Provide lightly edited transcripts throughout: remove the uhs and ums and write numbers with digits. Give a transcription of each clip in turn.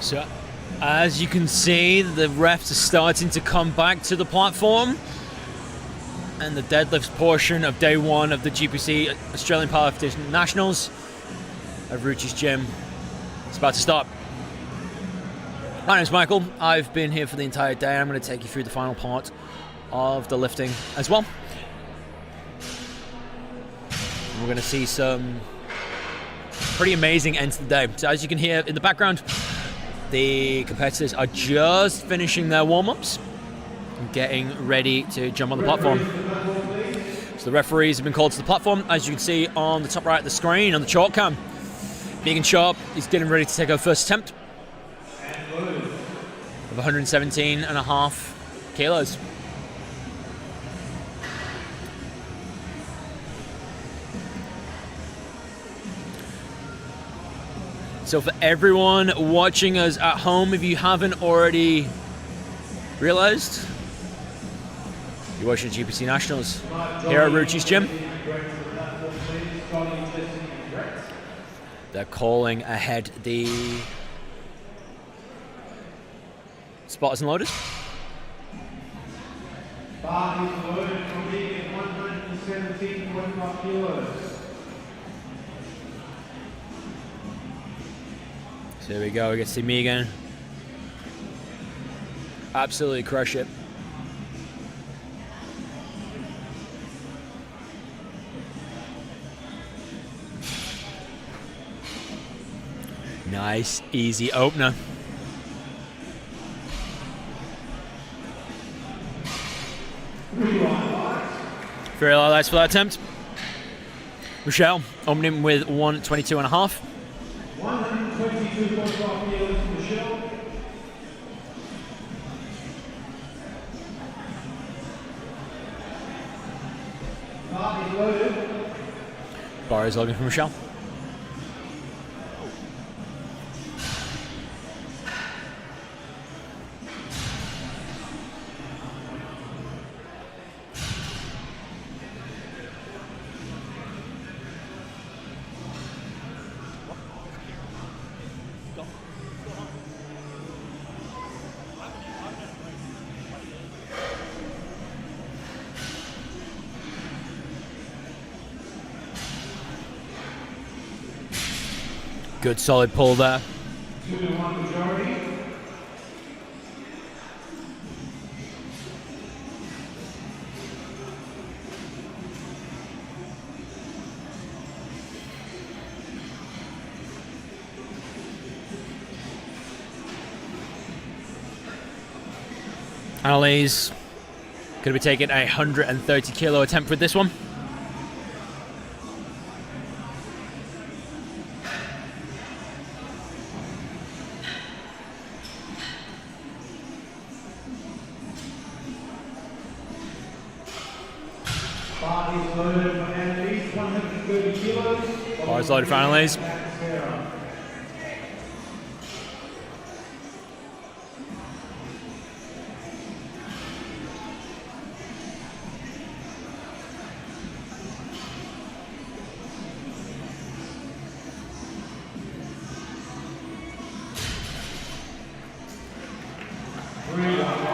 So, as you can see, the refs are starting to come back to the platform, and the deadlifts portion of day one of the GPC Australian Powerlifting Nationals at Rucci's gym is about to start. My name's Michael. I've been here for the entire day. I'm going to take you through the final part of the lifting as well. We're going to see some pretty amazing ends to the day. So as you can hear in the background, the competitors are just finishing their warm-ups and getting ready to jump on the platform. So the referees have been called to the platform. As you can see on the top right of the screen on the chalk cam, Megan Sharp is getting ready to take her first attempt of 117.5 kilos. So for everyone watching us at home, if you haven't already realized, you're watching GPC Nationals here at Rucci's gym. They're calling ahead the spotters and loaders. Bar is loaded from being at 117.5 kilos. So here we go, we get to see Megan absolutely crush it. Nice, easy opener. Very low lights for that attempt. Michelle opening with 122.5. 122.5 kilos for Michelle. Bar is loaded. Bar is loading for Michelle. Good solid pull there. 2-1 majority. Annalise going to be taking a 130 kilo attempt with this one. Bar is loaded for Annalise, 130 kilos. Bar is loaded for Annalise.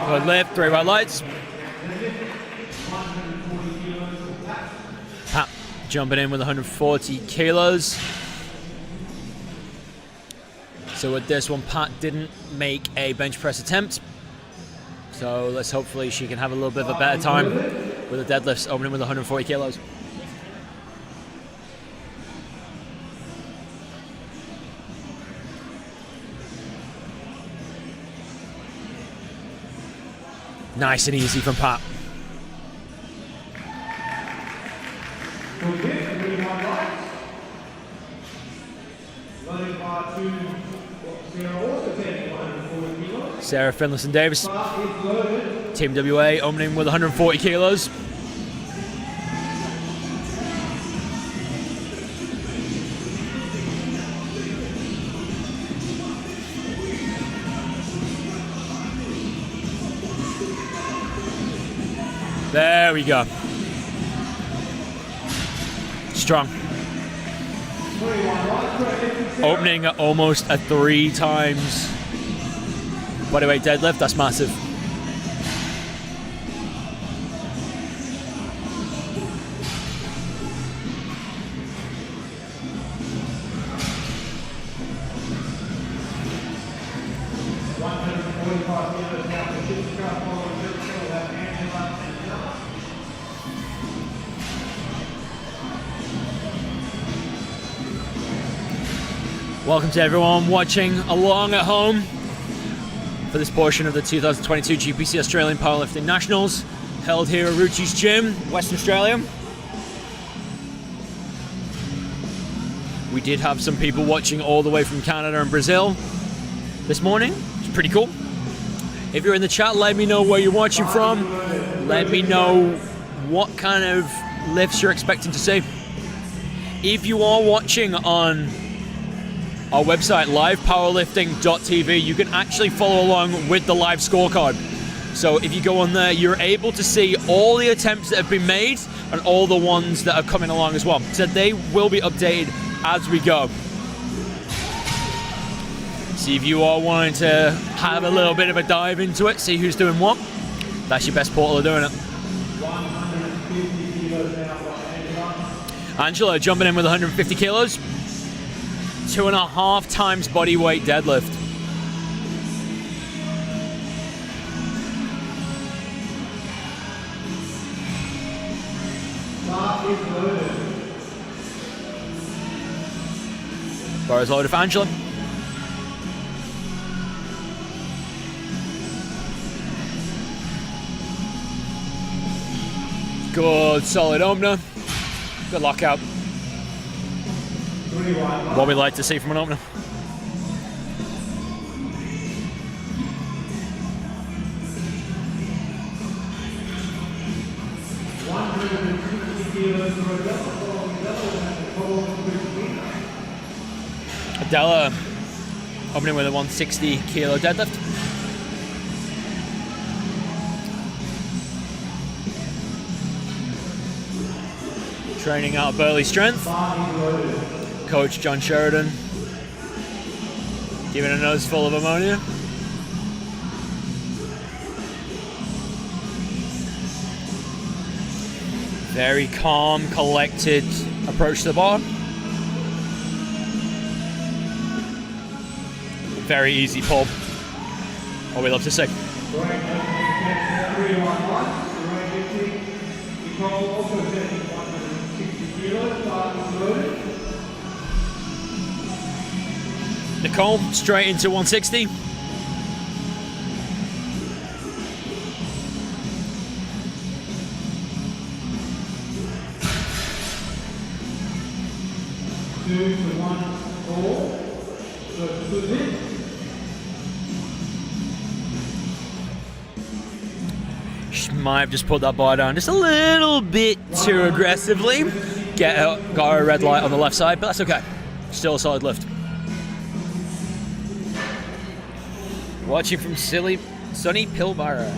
Good lift, 3 white lights. Pat jumping in with 140 kilos. So with this one, Pat didn't make a bench press attempt. So let's hopefully she can have a little bit of a better time with the deadlifts, opening with 140 kilos. Nice and easy from Pat. Sarah Finlayson-Davis, Team WA, opening with 140 kilos. There we go. Strong. Opening at almost a 3 times bodyweight deadlift. That's massive. Welcome to everyone watching along at home for this portion of the 2022 GPC Australian Powerlifting Nationals, held here at Rucci's gym, Western Australia. We did have some people watching all the way from Canada and Brazil this morning. It's pretty cool. If you're in the chat, let me know where you're watching from. Let me know what kind of lifts you're expecting to see. If you are watching on our website, livepowerlifting.tv, you can actually follow along with the live scorecard. So if you go on there, you're able to see all the attempts that have been made and all the ones that are coming along as well. So they will be updated as we go. See if you are wanting to have a little bit of a dive into it, see who's doing what. That's your best portal of doing it. Angela jumping in with 150 kilos. 2.5 times body weight deadlift. Bar is loaded for Angela. Good solid opener. Good lockout. What we like to see from an opener. Adela opening with a 160 kilo deadlift. Training out of Burley Strength. Coach John Sheridan giving a nose full of ammonia. Very calm, collected approach to the bar. Very easy pull. What we love to see. Nicole straight into 160. She might have just put that bar down just a little bit too aggressively. Got her red light on the left side, but that's okay. Still a solid lift. Watching from sunny Pilbara.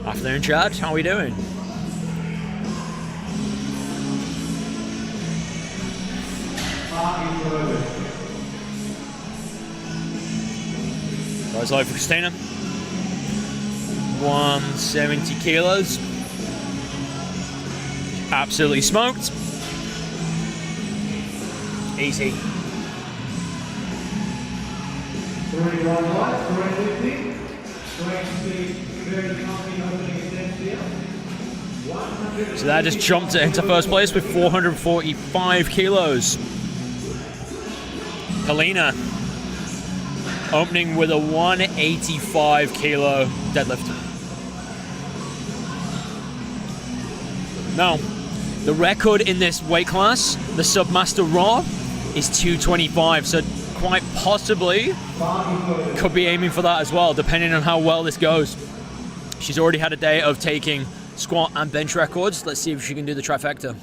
Afternoon, Chad. How are we doing? Guys, live for Christina. 170 kilos. Absolutely smoked. Easy. So that just jumped it into first place with 445 kilos. Kalina opening with a 185 kilo deadlift. Now, the record in this weight class, the Submaster Raw, is 225, so quite possibly could be aiming for that as well, depending on how well this goes. She's already had a day of taking squat and bench records. Let's see if she can do the trifecta.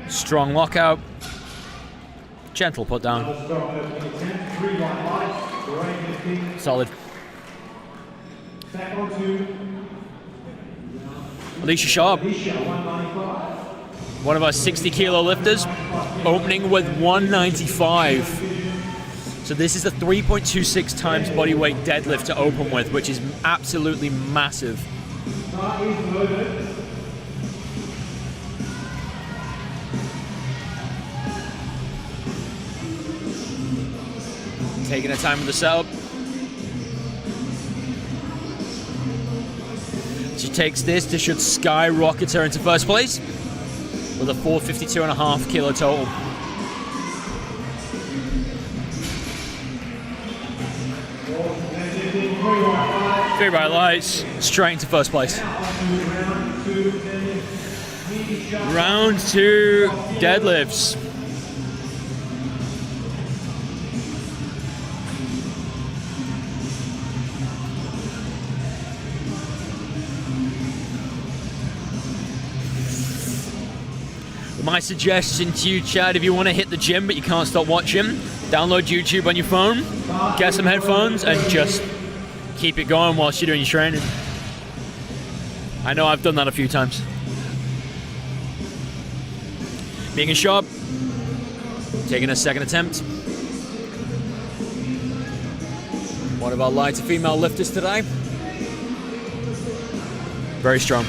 Strong lockout. Gentle put down. Solid. Alicia Sharp, Alicia, 195. one of our 60 kilo lifters, opening with 195. So this is a 3.26 times body weight deadlift to open with, which is absolutely massive. Bar is loaded. Taking her time with the setup. She takes this, this should skyrocket her into first place with a 452.5 kilo total. Three bright lights, straight into first place. Round 2 deadlifts. My suggestion to you, Chad, if you want to hit the gym but you can't stop watching, download YouTube on your phone, get some headphones, and just keep it going whilst you're doing your training. I know I've done that a few times. Megan Sharp, taking a second attempt. One of our lighter female lifters today. Very strong.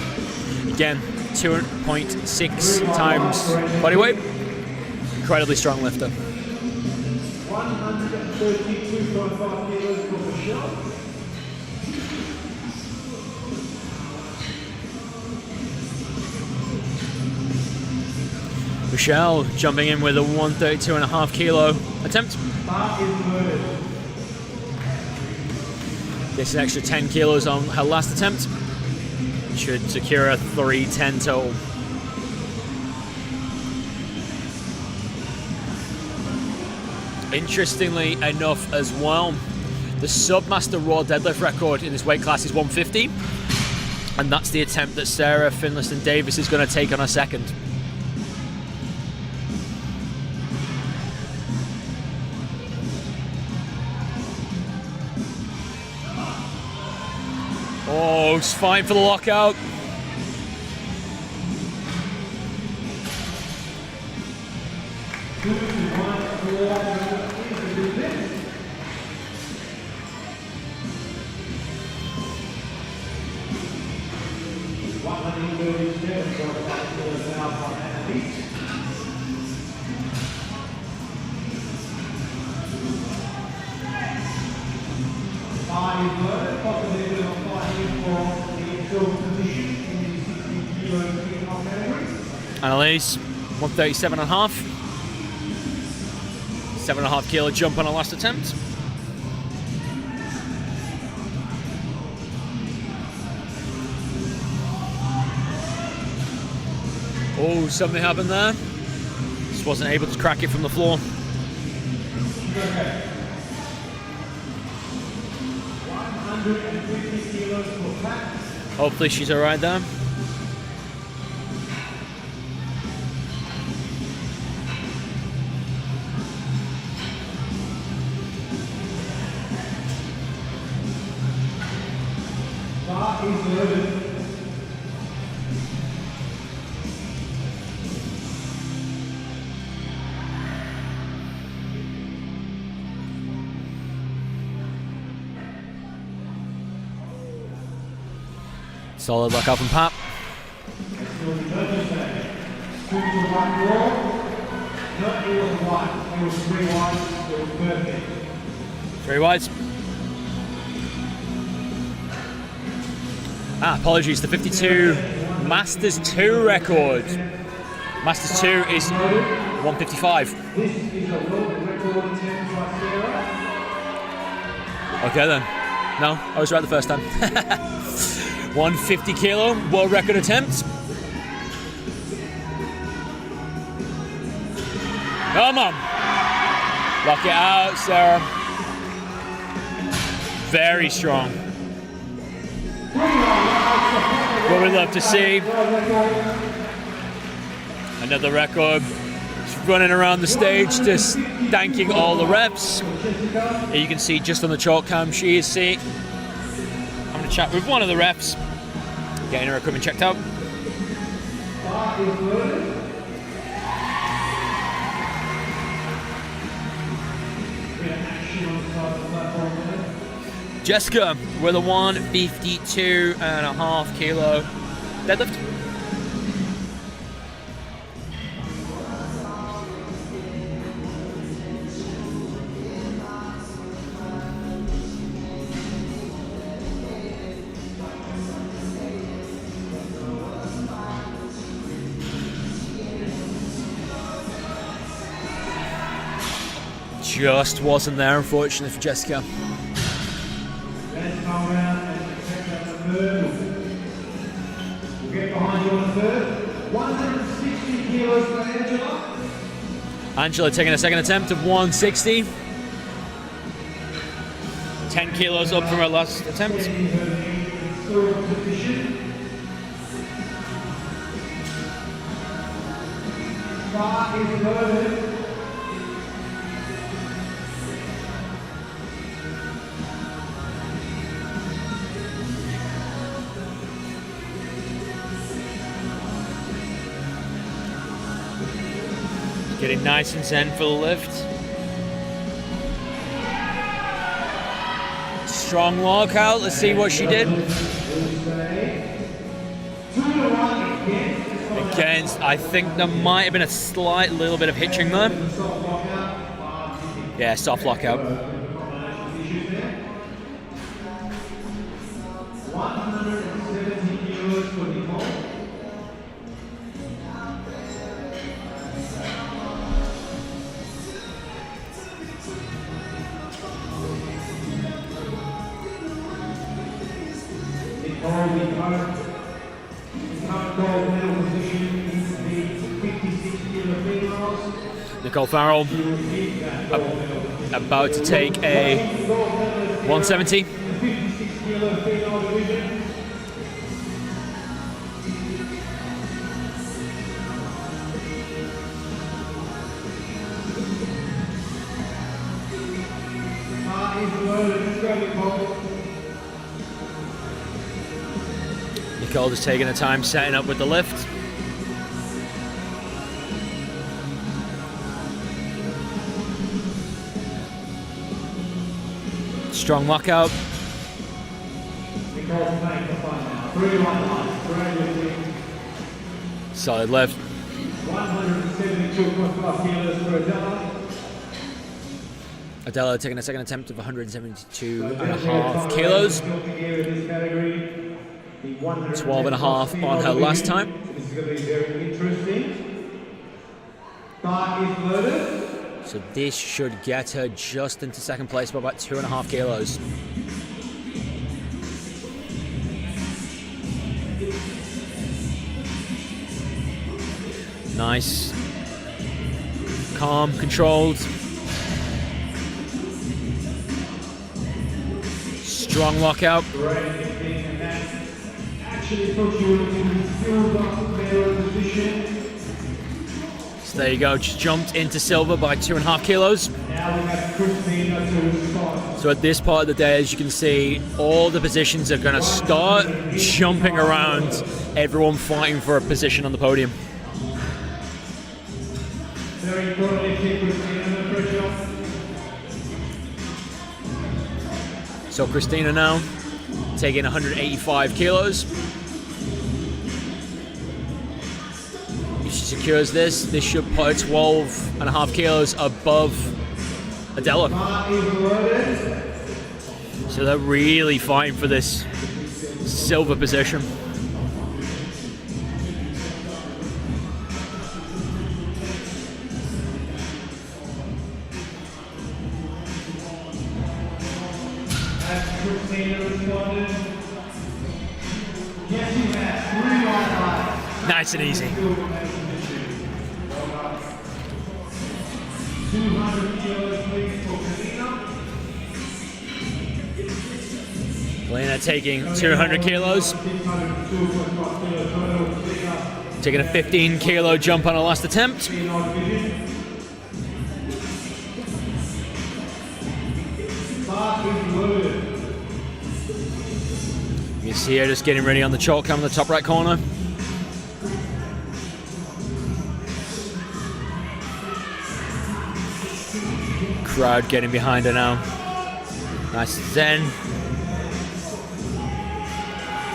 Again, 2.6 times body weight. Incredibly strong lifter. 132.5 kilos for Michelle. Michelle jumping in with a 132.5 kilo attempt. Bar is loaded. This is an extra 10 kilos on her last attempt. Should secure a 310 total. Interestingly enough as well, the Submaster Raw deadlift record in this weight class is 150, and that's the attempt that Sarah Finlayson-Davis is going to take on her second. Oh, it's fine for the lockout. Annalise, 137.5. 7.5 kilo jump on her last attempt. Oh, something happened there. Just wasn't able to crack it from the floor. 150 kilos for Pat. Hopefully she's alright there. Bar is loaded. Solid lockout from Pat. Three wides. Apologies, the 52 Masters 2 record. Masters 2 is 155. Okay then. No, I was right the first time. 150 kilo world record attempt. Come on. Lock it out, Sarah. Very strong. What we'd love to see. Another record. She's running around the stage, just thanking all the reps. Here you can see just on the chalk cam, I'm going to chat with one of the reps, getting her equipment checked out. Bar is loaded. Jessica with a 152.5 kilo deadlift. Just wasn't there, unfortunately, for Jessica. Let's come around and check out the third. We'll get behind you on the third. 160 kilos for Angela. Angela taking a second attempt of 160. 10 kilos up from her last attempt. Bar is loaded. Getting nice and zen for the lift. Strong walkout. Let's see what she did. Again, I think there might have been a slight little bit of hitching there. Yeah, soft lockout. 170 kilos for Nicole. Nicole Farrell about to take a 170. Nicole just taking her time setting up with the lift. Strong lockout. Solid lift. 172.5 kilos for Adela. Adela taking a second attempt of 172.5 kilos. 12.5 on her last time. This is going to be very interesting. Bar is loaded. So this should get her just into second place by about 2.5 kilos. Nice. Calm, controlled. Strong lockout. Actually puts you into silver medal position. So there you go, just jumped into silver by 2.5 kilos. Now we have Christina to respond. So at this part of the day, as you can see, all the positions are going to start jumping around, everyone fighting for a position on the podium. Very importantly, keep Christina under pressure. So Christina now taking 185 kilos. If she secures this, this should put her 12.5 kilos above Adela. So they're really fighting for this silver position. Nice and easy. 200 kilos please for Christina. Lena taking 200 kilos. Taking a 15 kilo jump on her last attempt. You see her just getting ready on the chalk cam in the top right corner. Crowd getting behind her now. Nice zen.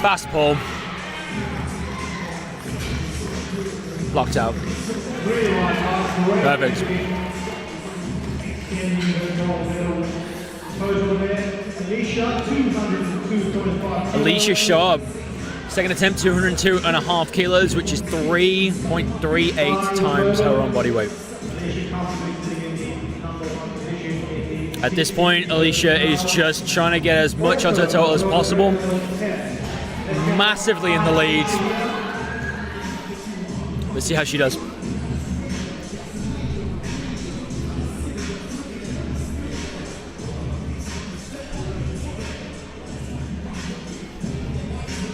Fast pull. Blocked out. Perfect. Alicia Sharp. Second attempt, 202.5 kilos, which is 3.38 times her own body weight. At this point, Alicia is just trying to get as much onto her total as possible. Massively in the lead. Let's see how she does.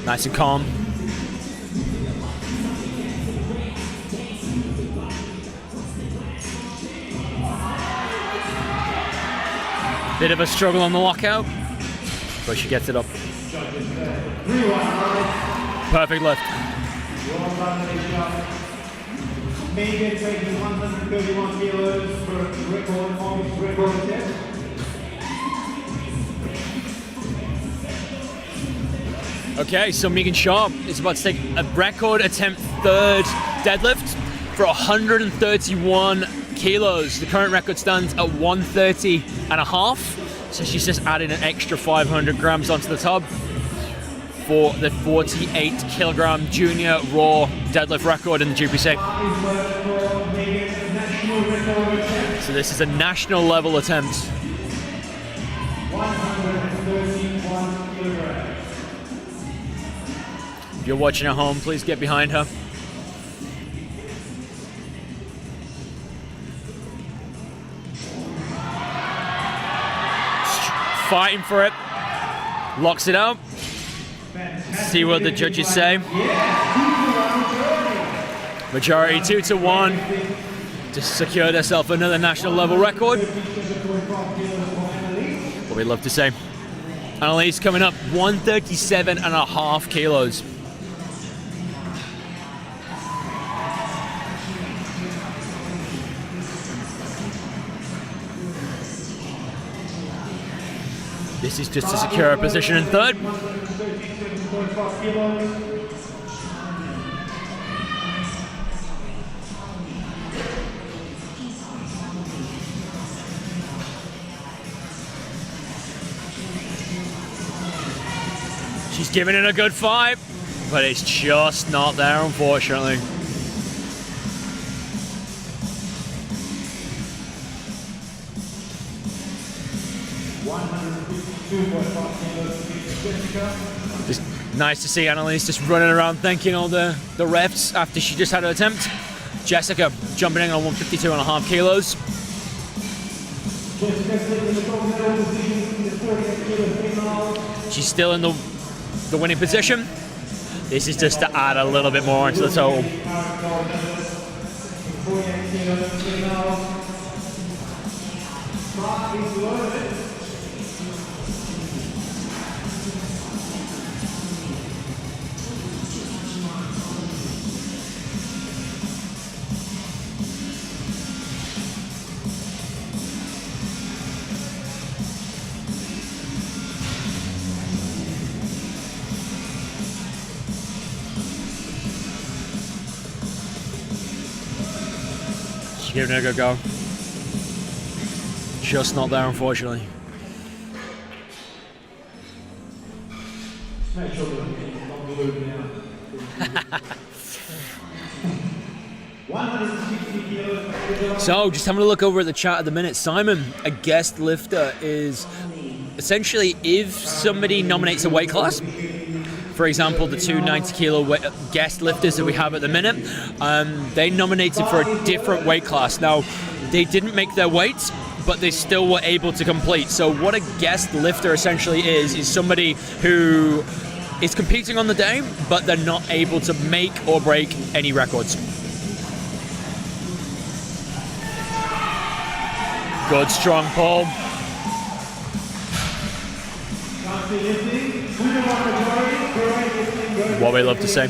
Nice and calm. Bit of a struggle on the lockout, but she gets it up. Perfect lift. Megan taking 131 kilos for record attempt. Okay, so Megan Sharp is about to take a record attempt third deadlift for 131 kilos. The current record stands at 130 and a half. So she's just adding an extra 500 grams onto the tub for the 48 kilogram junior raw deadlift record in the GPC. So this is a national level attempt. 131 kilograms. If you're watching at home, please get behind her. Fighting for it. Locks it out. See what the judges say. Majority 2-1 to secure herself another national level record. What we love to say. Annalise coming up 137.5 kilos. This is just to secure a position in third. She's giving it a good fight, but it's just not there, unfortunately. Just nice to see Annalise just running around thanking all the refs after she just had her attempt. Jessica jumping in on 152.5 kilos. She's still in the winning position. This is just to add a little bit more into the total. Giving it a good go. Just not there, unfortunately. So, just having a look over at the chat at the minute. Simon, a guest lifter, is essentially if somebody nominates a weight class, for example, the 290 kilo guest lifters that we have at the minute, they nominated for a different weight class. Now, they didn't make their weights, but they still were able to complete. So what a guest lifter essentially is somebody who is competing on the day, but they're not able to make or break any records. Good, strong pull. What we love to see.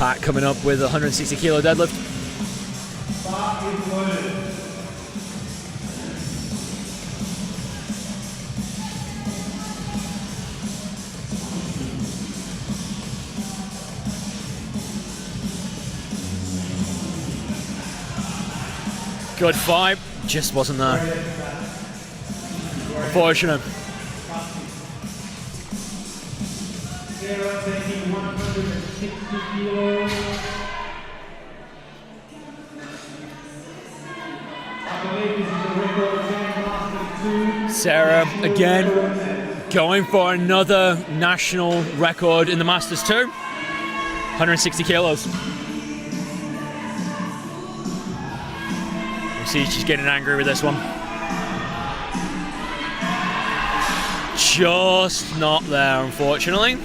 Pat coming up with a 160 kilo deadlift. Bar is loaded. Good fight, just wasn't there. Unfortunate. Sarah taking 160 kilos. I believe this is a record Grandmaster 2. Sarah again going for another national record in the Masters 2. 160 kilos. You see she's getting angry with this one. Just not there, unfortunately.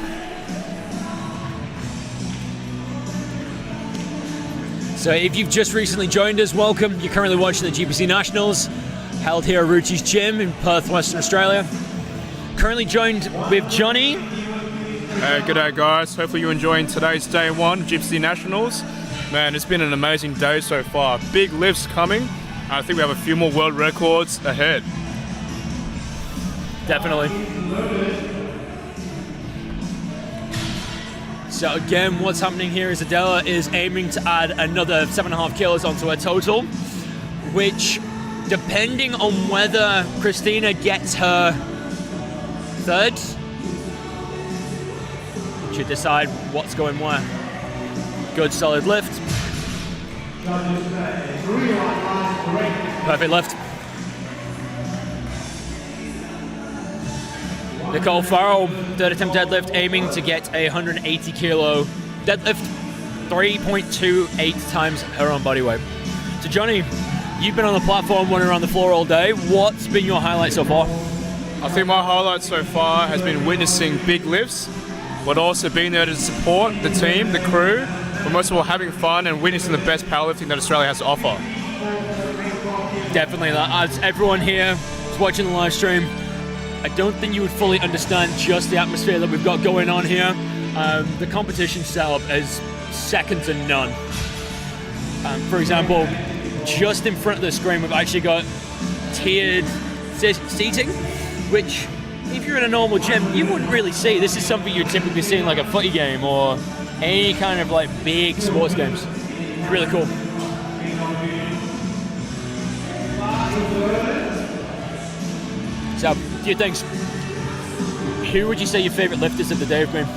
So if you've just recently joined us, welcome. You're currently watching the GPC Nationals, held here at Rucci's gym in Perth, Western Australia. Currently joined with Johnny. G'day guys, hopefully you're enjoying today's day one of GPC Nationals. Man, it's been an amazing day so far. Big lifts coming. I think we have a few more world records ahead. Definitely. So again, what's happening here is Adela is aiming to add another 7.5 kilos onto her total, which, depending on whether Christina gets her third, should decide what's going where. Good solid lift. Perfect lift. Nicole Farrell, third attempt deadlift, aiming to get a 180 kilo deadlift, 3.28 times her own body weight. So Johnny, you've been on the platform, running around the floor all day. What's been your highlight so far? I think my highlight so far has been witnessing big lifts, but also being there to support the team, the crew, but most of all having fun and witnessing the best powerlifting that Australia has to offer. Definitely that. As everyone here is watching the live stream, I don't think you would fully understand just the atmosphere that we've got going on here. The competition setup is second to none. For example, just in front of the screen, we've actually got tiered seating, which if you're in a normal gym, you wouldn't really see. This is something you'd typically see in like a footy game or any kind of like big sports games. It's really cool. So, a few things. Who would you say your favourite lifters of the day have been?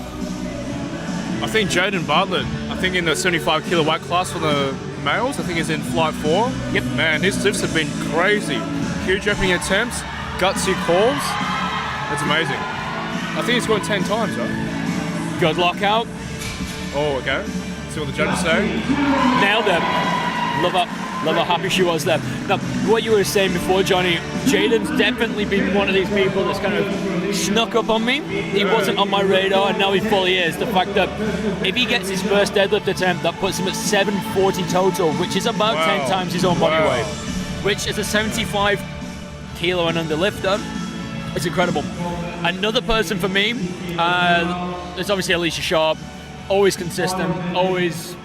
I think Jaden Bartlett, I think in the 75 kilo weight class for the males, I think he's in flight 4. Yep. Man, his lifts have been crazy. Huge opening attempts, gutsy calls. That's amazing. I think he's scored 10 times, right? Good lockout. Oh, okay. See what the judges say. Nailed it. Love how happy she was there. Now, what you were saying before, Johnny, Jaden's definitely been one of these people that's kind of snuck up on me. He wasn't on my radar, and now he fully is. The fact that if he gets his first deadlift attempt, that puts him at 740 total, which is about 10 times his own body weight, which is a 75 kilo and under lifter. It's incredible. Another person for me, there's obviously Alicia Sharp, always consistent, always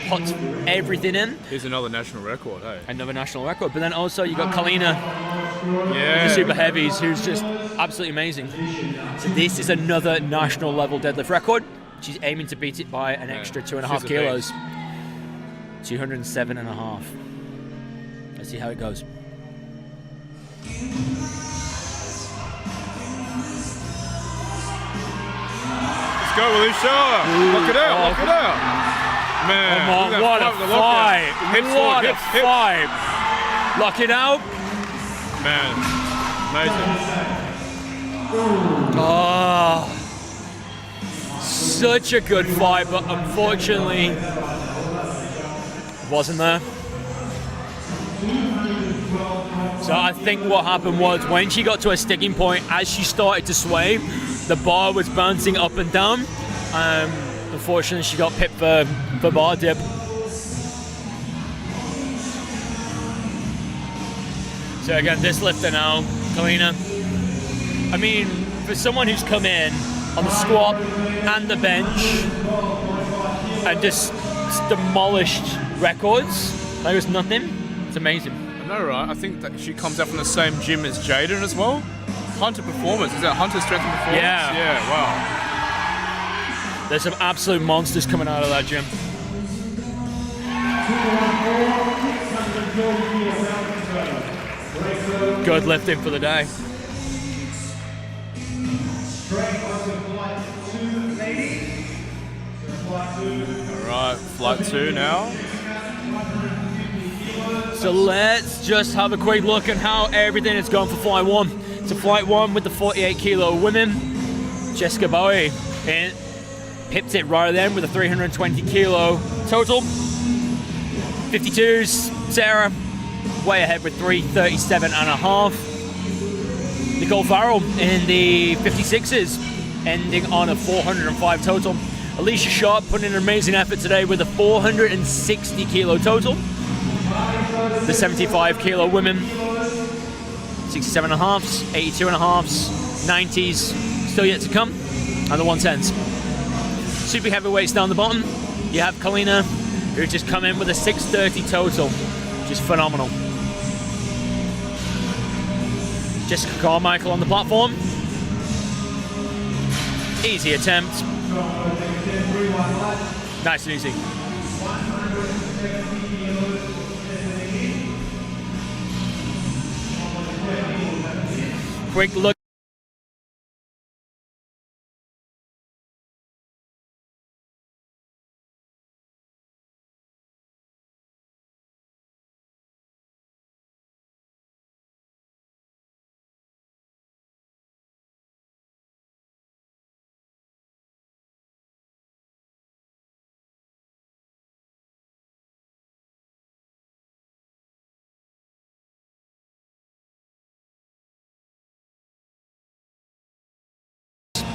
puts everything in. Here's another national record, hey? Another national record. But then also you got Kalina, Yeah. the super heavies, who's just absolutely amazing. So this is another national level deadlift record. She's aiming to beat it by an extra 2.5 kilos. 207.5. Let's see how it goes. Let's go, Alicia. Lock it out, lock it out. Man, Come on, what a fight! What a fight! Lock it out. Man, amazing. Oh, such a good fight, but unfortunately, wasn't there. So I think what happened was when she got to a sticking point, as she started to sway, the bar was bouncing up and down. Unfortunately, she got pipped for bar dip. So again, this lifter now, Kalina. I mean, for someone who's come in on the squat and the bench, and just demolished records. Like it was nothing. It's amazing. I know, right? I think that she comes out from the same gym as Jaden as well. Hunter Performance. Is that Hunter Strength and Performance? Yeah. Yeah, wow. There's some absolute monsters coming out of that gym. Good lifting for the day. Alright, flight 2 now. So let's just have a quick look at how everything is going for flight 1. So flight 1 with the 48 kilo women, Jessica Bowie, and pipped it right then with a 320 kilo total. 52s, Sarah, way ahead with 337 and a half. Nicole Farrell in the 56s, ending on a 405 total. Alicia Sharp putting in an amazing effort today with a 460 kilo total. The 75 kilo women, 67 and a halves, 82 and a halves, 90s, still yet to come, and the 110s. Super heavyweights down the bottom. You have Kalina, who just come in with a 630 total, which is phenomenal. Jessica Carmichael on the platform. Easy attempt. Nice and easy. Quick look.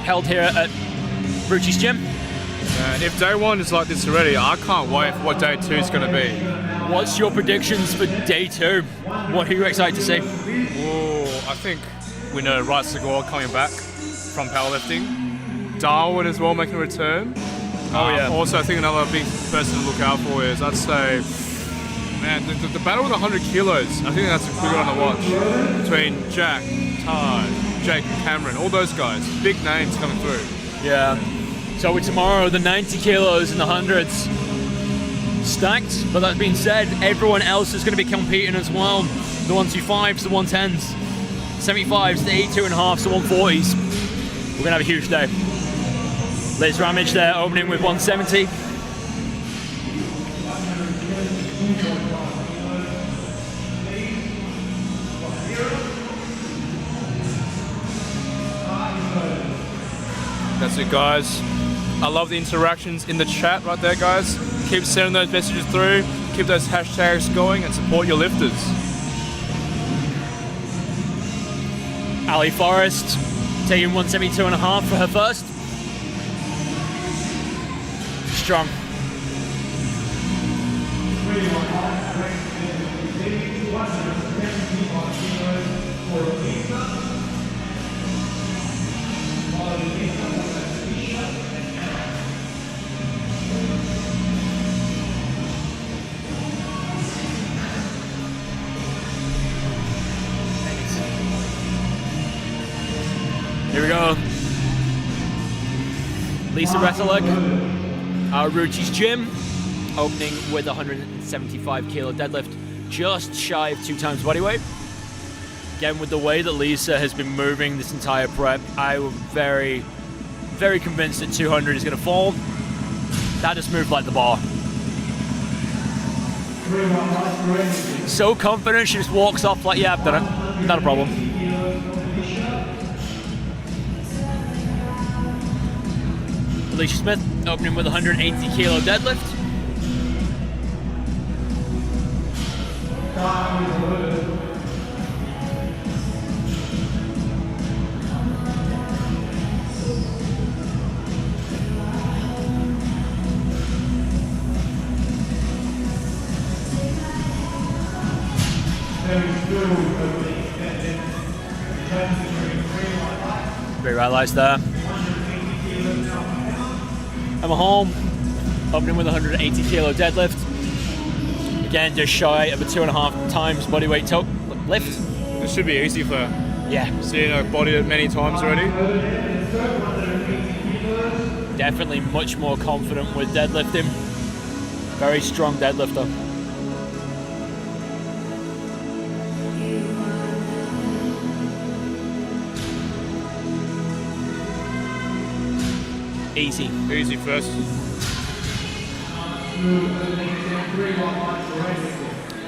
Held here at Rucci's gym. And if day 1 is like this already, I can't wait for what day 2 is going to be. What's your predictions for day 2? What are you excited to see? Oh, I think we know Right Segor coming back from powerlifting. Darwin as well making a return. Oh yeah. Also, I think another big person to look out for is, I'd say, man, the battle with 100 kilos. I think that's a good one to watch between Jack, Taj, Jake, Cameron, all those guys. Big names coming through. Yeah. So with tomorrow, the 90 kilos and the 100s stacked. But that being said, everyone else is going to be competing as well. The 125s, the 110s, 75s, the 82 and a halves, the 140s. We're going to have a huge day. Liz Ramage there opening with 170. That's it, guys. I love the interactions in the chat right there, guys. Keep sending those messages through, keep those hashtags going, and support your lifters. Ali Forrest taking 172 and a half for her first. Strong. Here we go. Lisa Retterleg, Rucci's gym, opening with 175 kilo deadlift, just shy of 2 times body weight. Again, with the way that Lisa has been moving this entire prep, I was very, very convinced that 200 is going to fall. That just moved like the bar. So confident, she just walks off like, yeah, I've done it. Not a problem. Alicia Smith opening with 180 kilo deadlift. Great right lights there. Emma Holm opening with 180 kilo deadlift. Again, just shy of a 2.5 times body weight lift. This should be easy for Yeah, seeing her body it many times already. definitely much more confident with deadlifting. Very strong deadlifter. Easy. Easy first.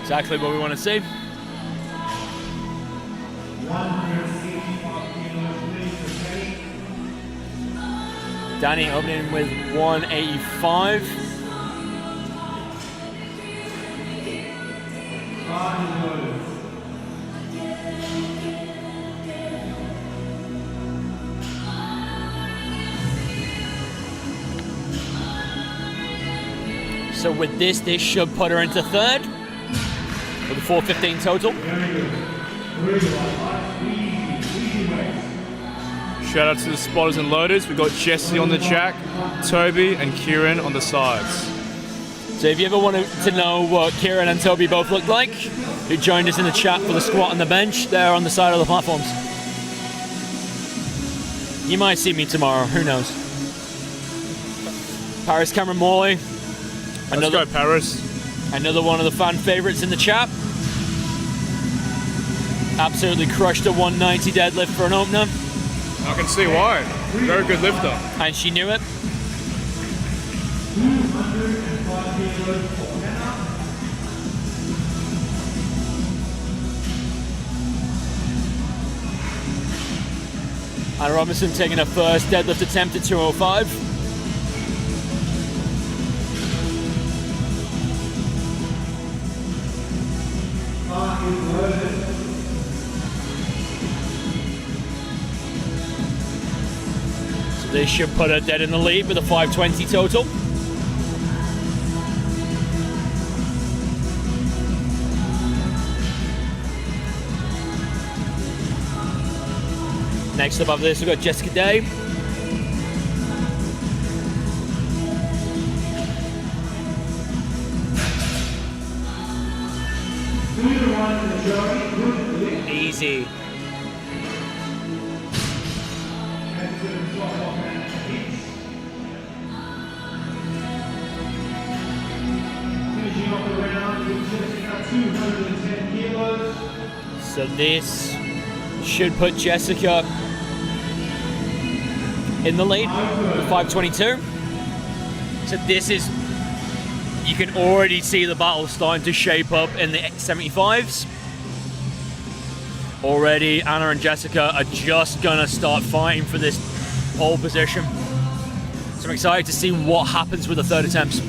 Exactly what we want to see. Danny opening with 185. So with this should put her into third with a 415 total. Shout out to the spotters and loaders. We've got Jesse on the jack, Toby and Kieran on the sides. So if you ever wanted to know what Kieran and Toby both look like, who joined us in the chat for the squat and the bench, they're on the side of the platforms. You might see me tomorrow, who knows. Paris Cameron Morley. Let's go Paris. Another one of the fan favorites in the chat. Absolutely crushed a 190 deadlift for an opener. I can see why. Very good lifter. And she knew it. Anna Robinson taking her first deadlift attempt at 205. So this should put her dead in the lead with a 520 total. Next up after this, we've got Jessica Day. Easy. So this should put Jessica in the lead with 522. So this is, you can already see the battle starting to shape up in the 75s. Already Anna and Jessica are just gonna start fighting for this pole position. So I'm excited to see what happens with the third attempts.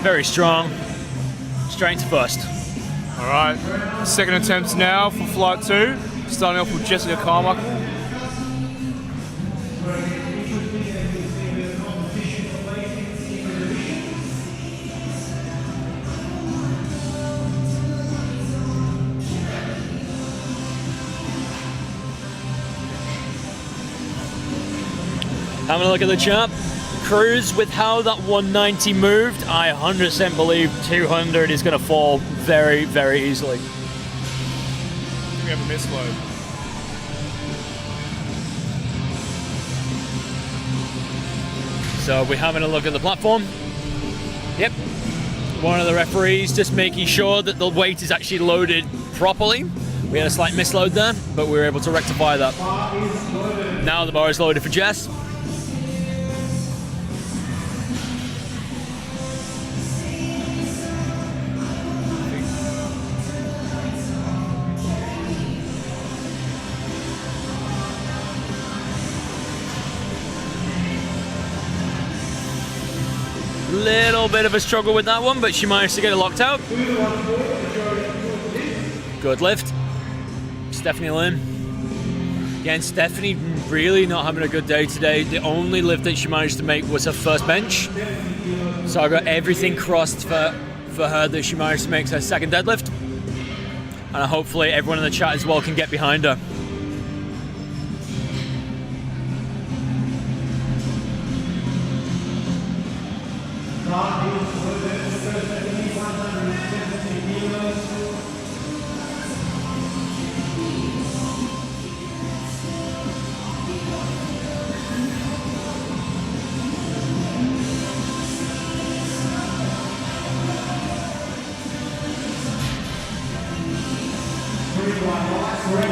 Very strong, straight into first. All right, second attempt now for flight 2. Starting off with Jessica Carmichael. Having a look at the chart. Cruz, with how that 190 moved, I 100% believe 200 is going to fall very, very easily. I think we have a misload. So we're having a look at the platform. Yep. One of the referees just making sure that the weight is actually loaded properly. We had a slight misload there, but we were able to rectify that. Now the bar is loaded for Jess. Little bit of a struggle with that one, but she managed to get it locked out. Good lift. Stephanie Lynn. Again, Stephanie really not having a good day today. The only lift that she managed to make was her first bench. So I got everything crossed for her that she managed to make her second deadlift. And hopefully everyone in the chat as well can get behind her.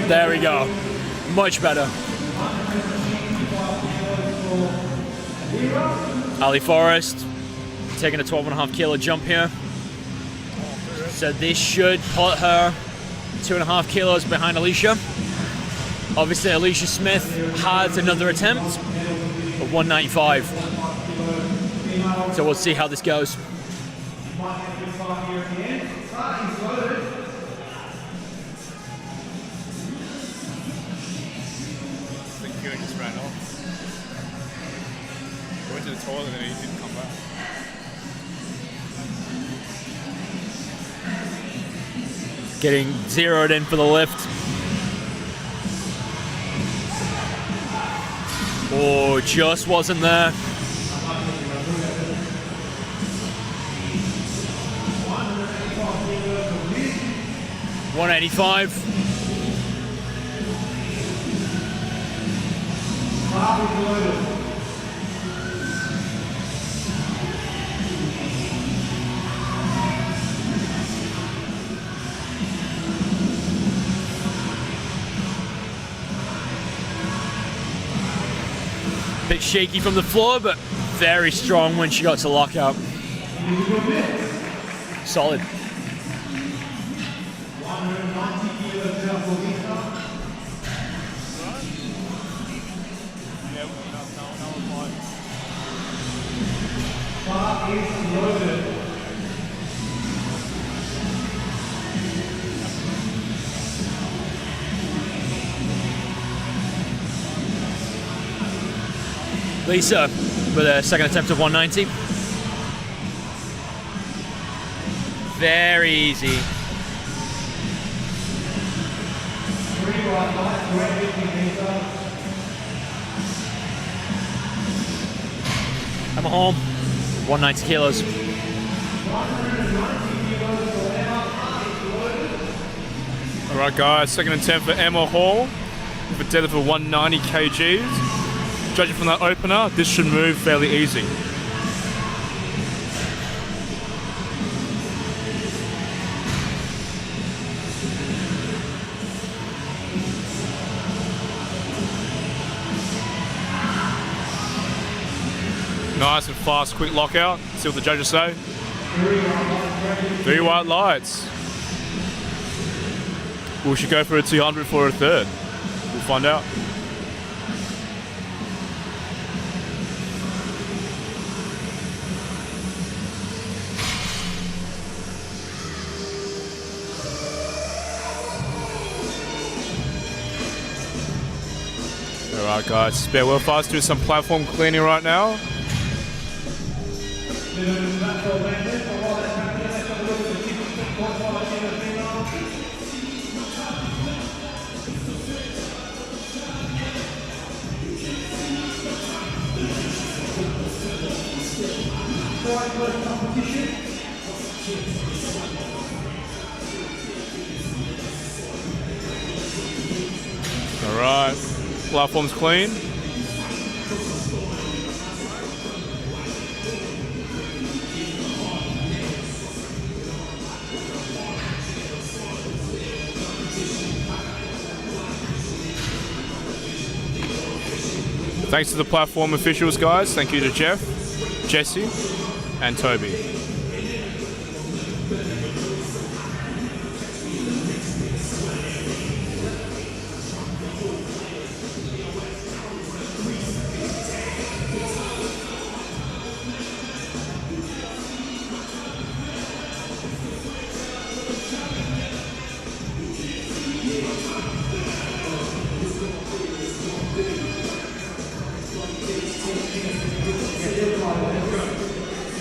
There we go. Much better. Ali Forrest taking a 12.5 kilo jump here. So this should put her 2.5 kilos behind Alicia. Obviously, Alicia Smith has another attempt of 195. So we'll see how this goes. Just ran off. I went to the toilet and he didn't come back. Getting zeroed in for the lift. Oh, just wasn't there. $185. Bit shaky from the floor, but very strong when she got to lockout. Solid. Lisa with a second attempt of 190. Very easy. Emma Hall, 190 kilos. All right, guys, second attempt for Emma Hall with a deadlift of 190 kgs. Judging from that opener, this should move fairly easy. Nice and fast, quick lockout. See what the judges say. 3 white lights. We should go for a 200 for a third. We'll find out. Alright guys, spare well fast, do some platform cleaning right now. Alright, platform's clean. Thanks to the platform officials, guys. Thank you to Jeff, Jesse, and Toby.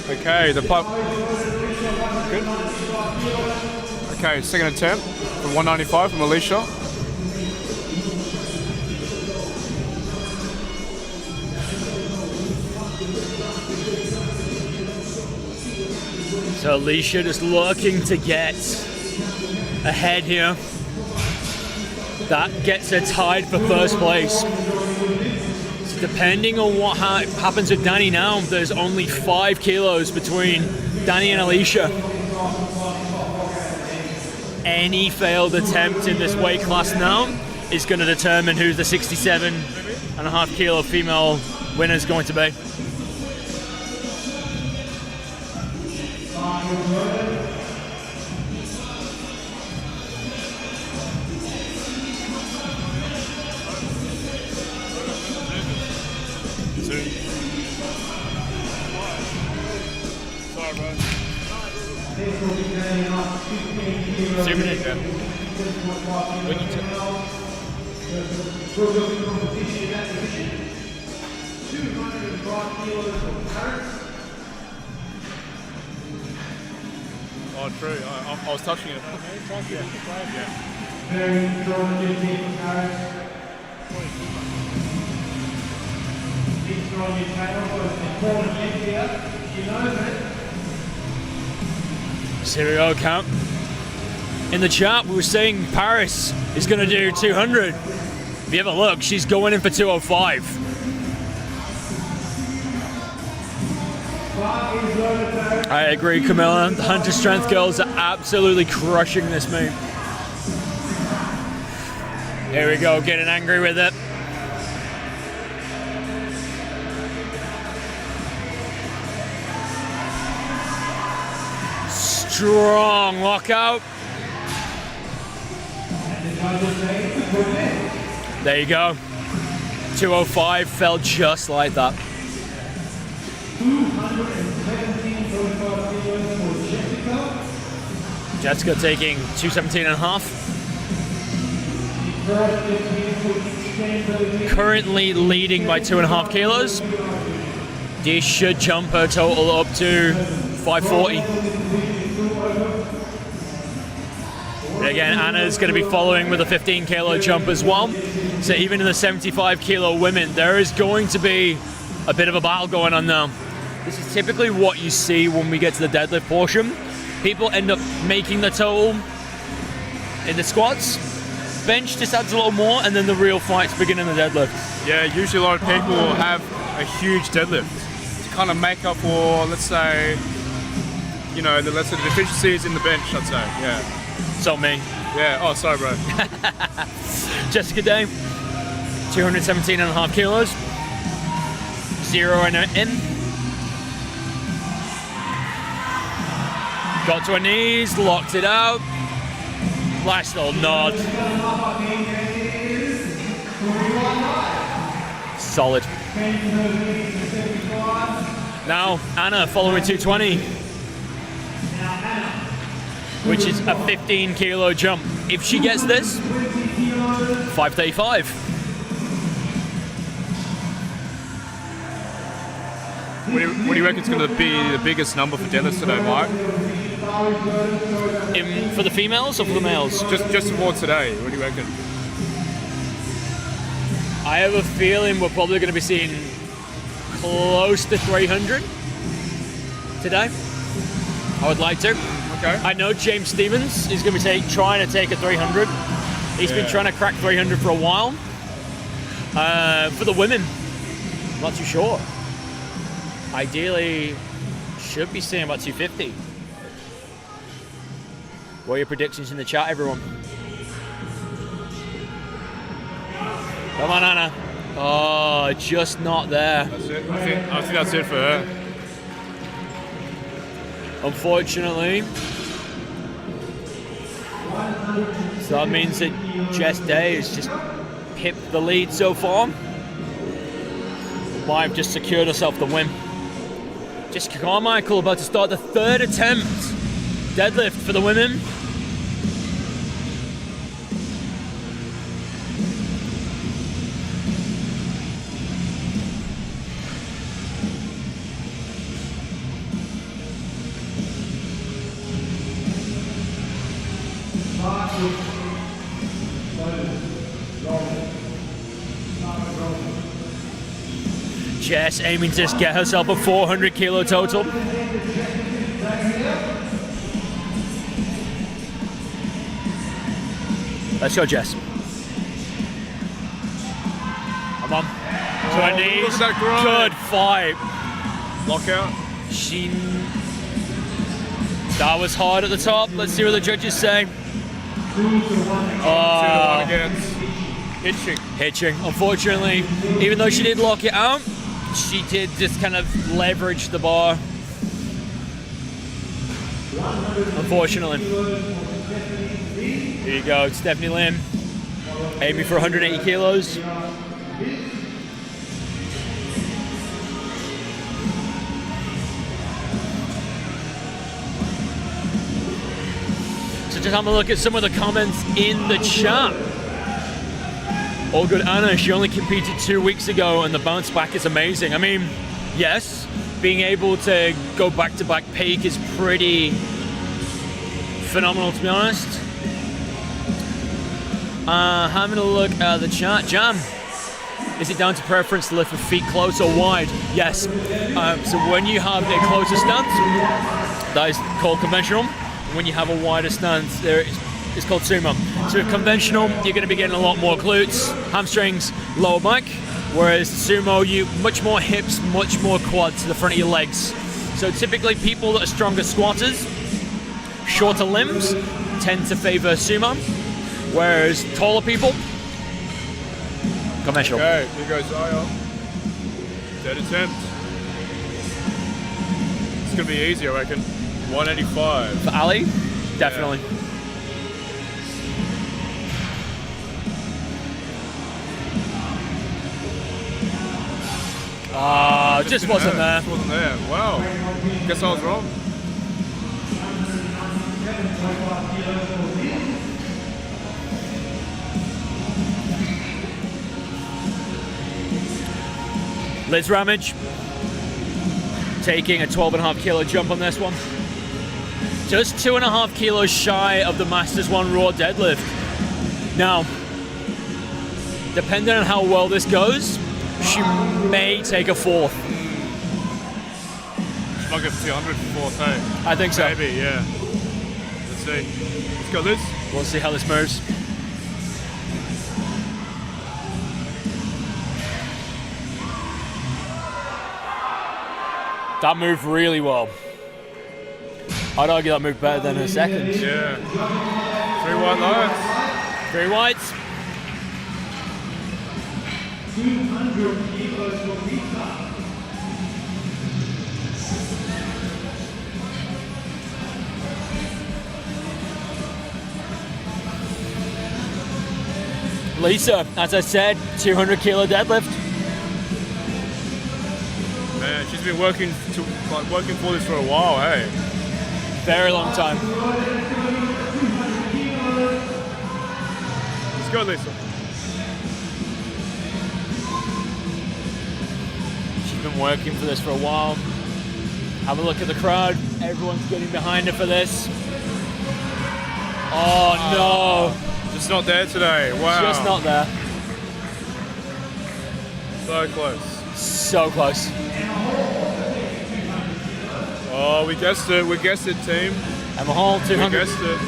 Okay, the pop. Good. Okay, second attempt for 195 from Alicia. So Alicia just looking to get ahead here. That gets her tied for first place. So depending on what happens with Danny now, there's only 5 kilos between Danny and Alicia. any failed attempt in this weight class now is going to determine who the 67.5 kilo female winner is going to be. Zoom in, yeah. When you oh, true. I was touching it. So here we go, Camp. In the chat, we were saying Paris is going to do 200. If you have a look, she's going in for 205. I agree, Camilla. The 100 strength girls are absolutely crushing this move. Here we go, getting angry with it. Strong lockout. There you go. 205 fell just like that. Jessica taking 217.5. Currently leading by 2.5 kilos. This should jump her total up to 540. Again, Anna's going to be following with a 15 kilo jump as well. So even in the 75 kilo women, there is going to be a bit of a battle going on now. This is typically what you see when we get to the deadlift portion. People end up making the total in the squats. Bench just adds a little more, and then the real fights begin in the deadlift. Yeah, usually a lot of people have a huge deadlift to kind of make up for, let's say, you know, the deficiencies in the bench, I'd say, yeah. So me. Yeah, oh, sorry, bro. Jessica Day, 217.5 kilos. 0 in. Got to her knees, locked it out. Last little nod. Solid. Now, Anna following 220. Which is a 15 kilo jump. If she gets this, 535. What do you reckon is going to be the biggest number for deadlifts today, Mike? For the females or for the males? Just for today, what do you reckon? I have a feeling we're probably going to be seeing close to 300 today. I would like to. Okay. I know James Stevens is going to be trying to take a 300. He's been trying to crack 300 for a while. For the women, I'm not too sure. Ideally, should be seeing about 250. What are your predictions in the chat, everyone? Come on, Anna. Oh, just not there. That's it. I think that's it for her. Unfortunately. So that means that Jess Day has just pipped the lead so far. Live just secured herself the win. Jessica Carmichael about to start the third attempt. Deadlift for the women. Jess aiming to get herself a 400 kilo total. Let's go, Jess. Come on. To her knees. Good fight. Lockout. That was hard at the top. Let's see what the judges say. 2-1 against hitching. Hitching. Unfortunately, even though she did lock it out, she did just kind of leverage the bar. Unfortunately. Here you go, Stephanie Lim, aiming for 180 kilos. So just have a look at some of the comments in the chat. All good, Anna, she only competed 2 weeks ago and the bounce back is amazing. I mean, yes, being able to go back-to-back peak is pretty phenomenal, to be honest. Having a look at the chat. Jam, is it down to preference to lift with feet close or wide? Yes. So when you have a closer stance, that is called conventional. When you have a wider stance, it's called sumo. So with conventional, you're going to be getting a lot more glutes, hamstrings, lower back. Whereas sumo, you much more hips, much more quads to the front of your legs. So typically people that are stronger squatters, shorter limbs, tend to favor sumo. Whereas taller people, conventional. Okay, here goes Zaya. Dead attempt. It's gonna be easy, I reckon. 185. For Ali, definitely. Just wasn't there. Just wasn't there. Wow. Guess I was wrong. Liz Ramage taking a 12.5 kilo jump on this one. Just 2.5 kilos shy of the Masters 1 raw deadlift. Now, depending on how well this goes, she may take a fourth. She might get 200 for fourth, hey? I think so. Maybe, yeah. Let's see. Let's go, Liz. We'll see how this moves. That moved really well. I'd argue that moved better than her second. Yeah. 3 white lights. 3 whites. 200 kilos for pizza. Lisa, as I said, 200 kilo deadlift. Man, she's been working for this for a while, hey? Very long time. Let's go, Lisa. She's been working for this for a while. Have a look at the crowd. Everyone's getting behind her for this. Oh no. Just not there today. Wow. Just not there. So close. So close. Oh, we guessed it. We guessed it, team. Emma Hall, 200. We guessed it.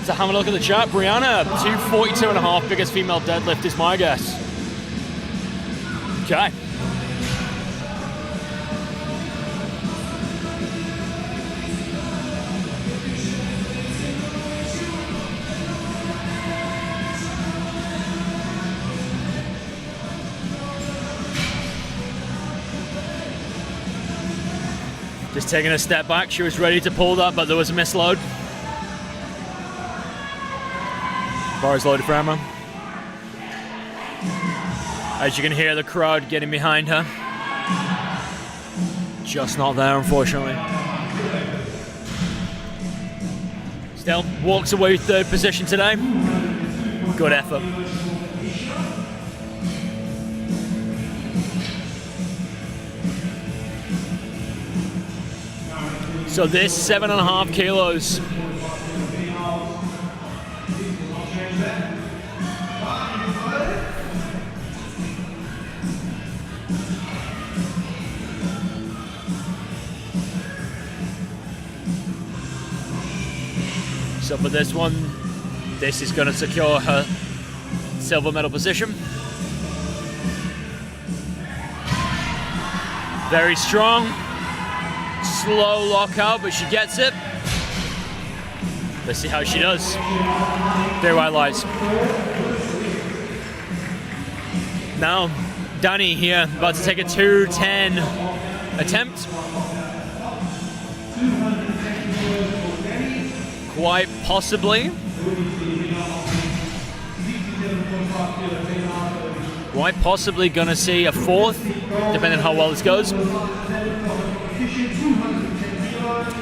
So have a look at the chart. Brianna, 242.5, biggest female deadlift is my guess. Okay. Just taking a step back, she was ready to pull that, but there was a misload. Bar is loaded for Emma. As you can hear the crowd getting behind her. Just not there, unfortunately. Still, walks away with third position today. Good effort. So this 7.5 kilos. So for this one, this is going to secure her silver medal position. Very strong. Slow lockout, but she gets it. Let's see how she does. There white lights. Now, Danny here, about to take a 210 attempt. Quite possibly. Quite possibly gonna see a fourth, depending on how well this goes.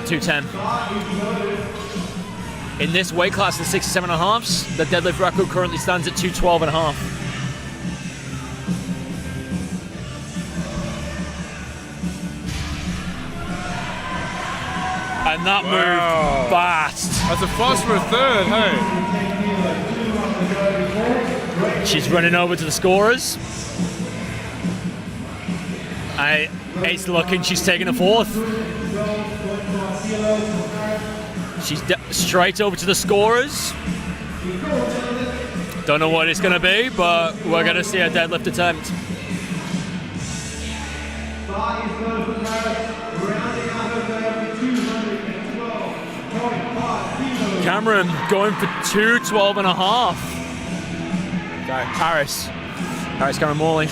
210. In this weight class, the 67.5s, the deadlift record currently stands at 212.5. And that moved fast. That's a fast for a third, hey? She's running over to the scorers. It's looking, she's taking a fourth. She's straight over to the scorers. Don't know what it's going to be, but we're going to see a deadlift attempt. Cameron going for 212.5. Paris Cameron Morley.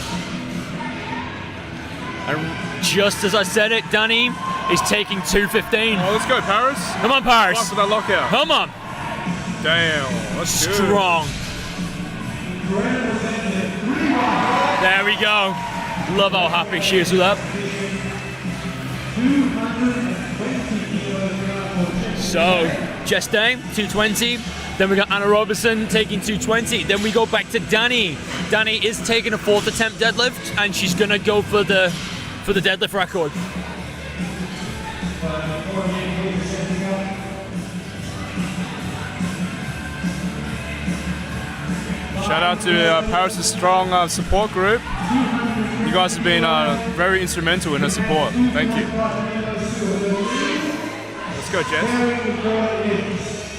And just as I said it, Danny is taking 215. Oh, let's go, Paris. Come on, Paris. After that lockout. Come on. Damn, that's strong. Good. There we go. Love how happy she is with that. So, Jess Day, 220. Then we got Anna Robertson taking 220. Then we go back to Danny. Danny is taking a fourth attempt deadlift, and she's gonna go for the deadlift record. Shout out to Paris' strong support group. You guys have been very instrumental in her support. Thank you. Let's go, Jess.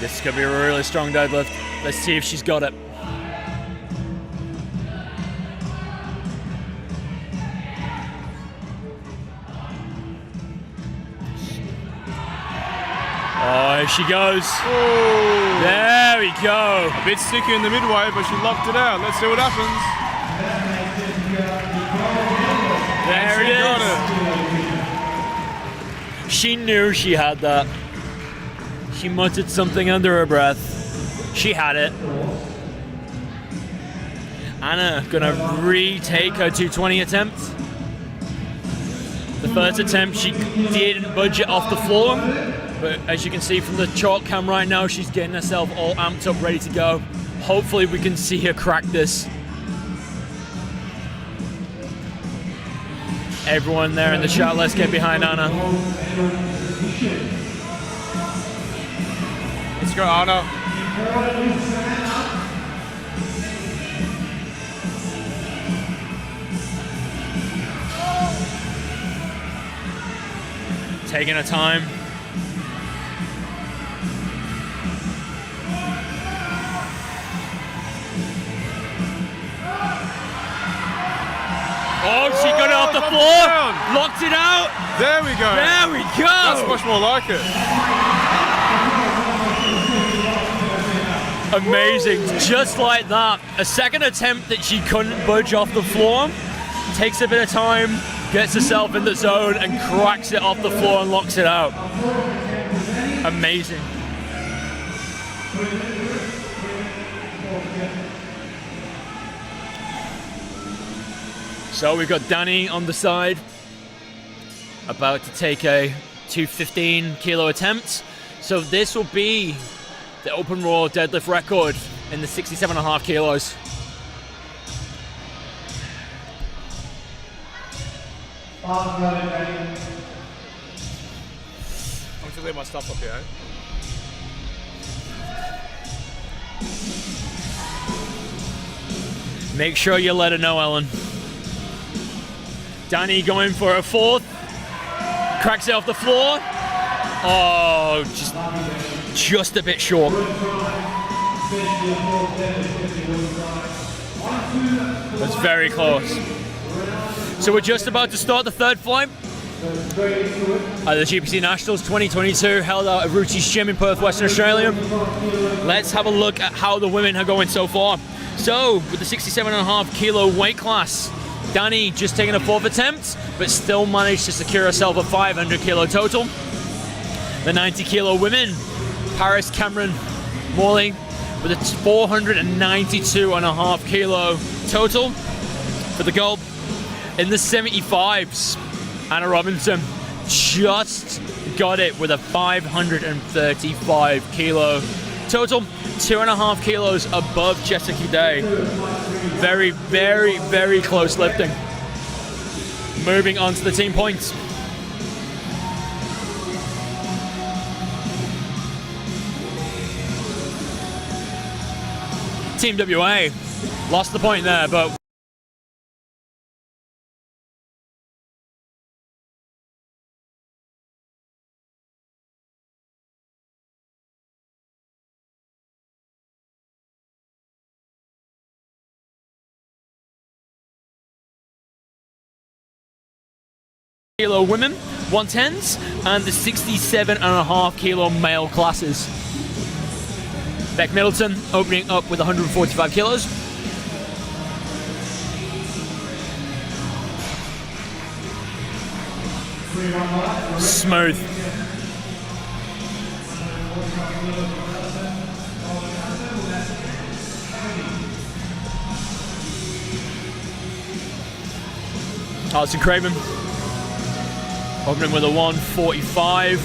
This is gonna be a really strong deadlift. Let's see if she's got it. Oh, here she goes. Ooh. There we go. A bit sticky in the midway, but she locked it out. Let's see what happens. There it is. She knew she had that. She muttered something under her breath. She had it. Anna gonna retake her 220 attempt. The first attempt, she didn't budge it off the floor, but as you can see from the chalk cam right now, she's getting herself all amped up, ready to go. Hopefully we can see her crack this. Everyone there in the chat, let's get behind Anna. Let's go, Anna. Taking her time. Oh, she got it off the floor. Locked it out. There we go. There we go. That's much more like it. Amazing. Just like that. A second attempt that she couldn't budge off the floor. Takes a bit of time, gets herself in the zone and cracks it off the floor and locks it out. Amazing. So we've got Danny on the side, about to take a 215 kilo attempt. So this will be the open raw deadlift record in the 67.5 kilos. I'm going to leave my stuff up here. Make sure you let her know, Ellen. Danny going for a fourth. Cracks it off the floor. Oh, just a bit short. That's very close. So we're just about to start the third flight. The GPC Nationals 2022 held out at Rucci's gym in Perth, Western Australia. Let's have a look at how the women are going so far. So, with the 67.5 kilo weight class, Danny just taking a 4th attempt, but still managed to secure herself a 500 kilo total. The 90 kilo women, Paris, Cameron, Morley, with a 492.5 kilo total for the gold. In the 75s, Anna Robinson just got it with a 535 kilo total, 2.5 kilos above Jessica Day. Very, very, very close lifting. Moving on to the team points. Team WA lost the point there, but kilo women 110s and the 67.5 kilo male classes. Beck Middleton opening up with 145 kilos. Smooth. Alison Craven opening with a 145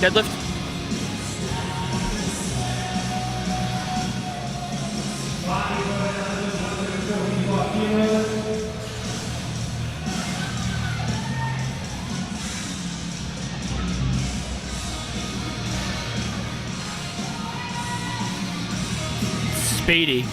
deadlift. Speedy.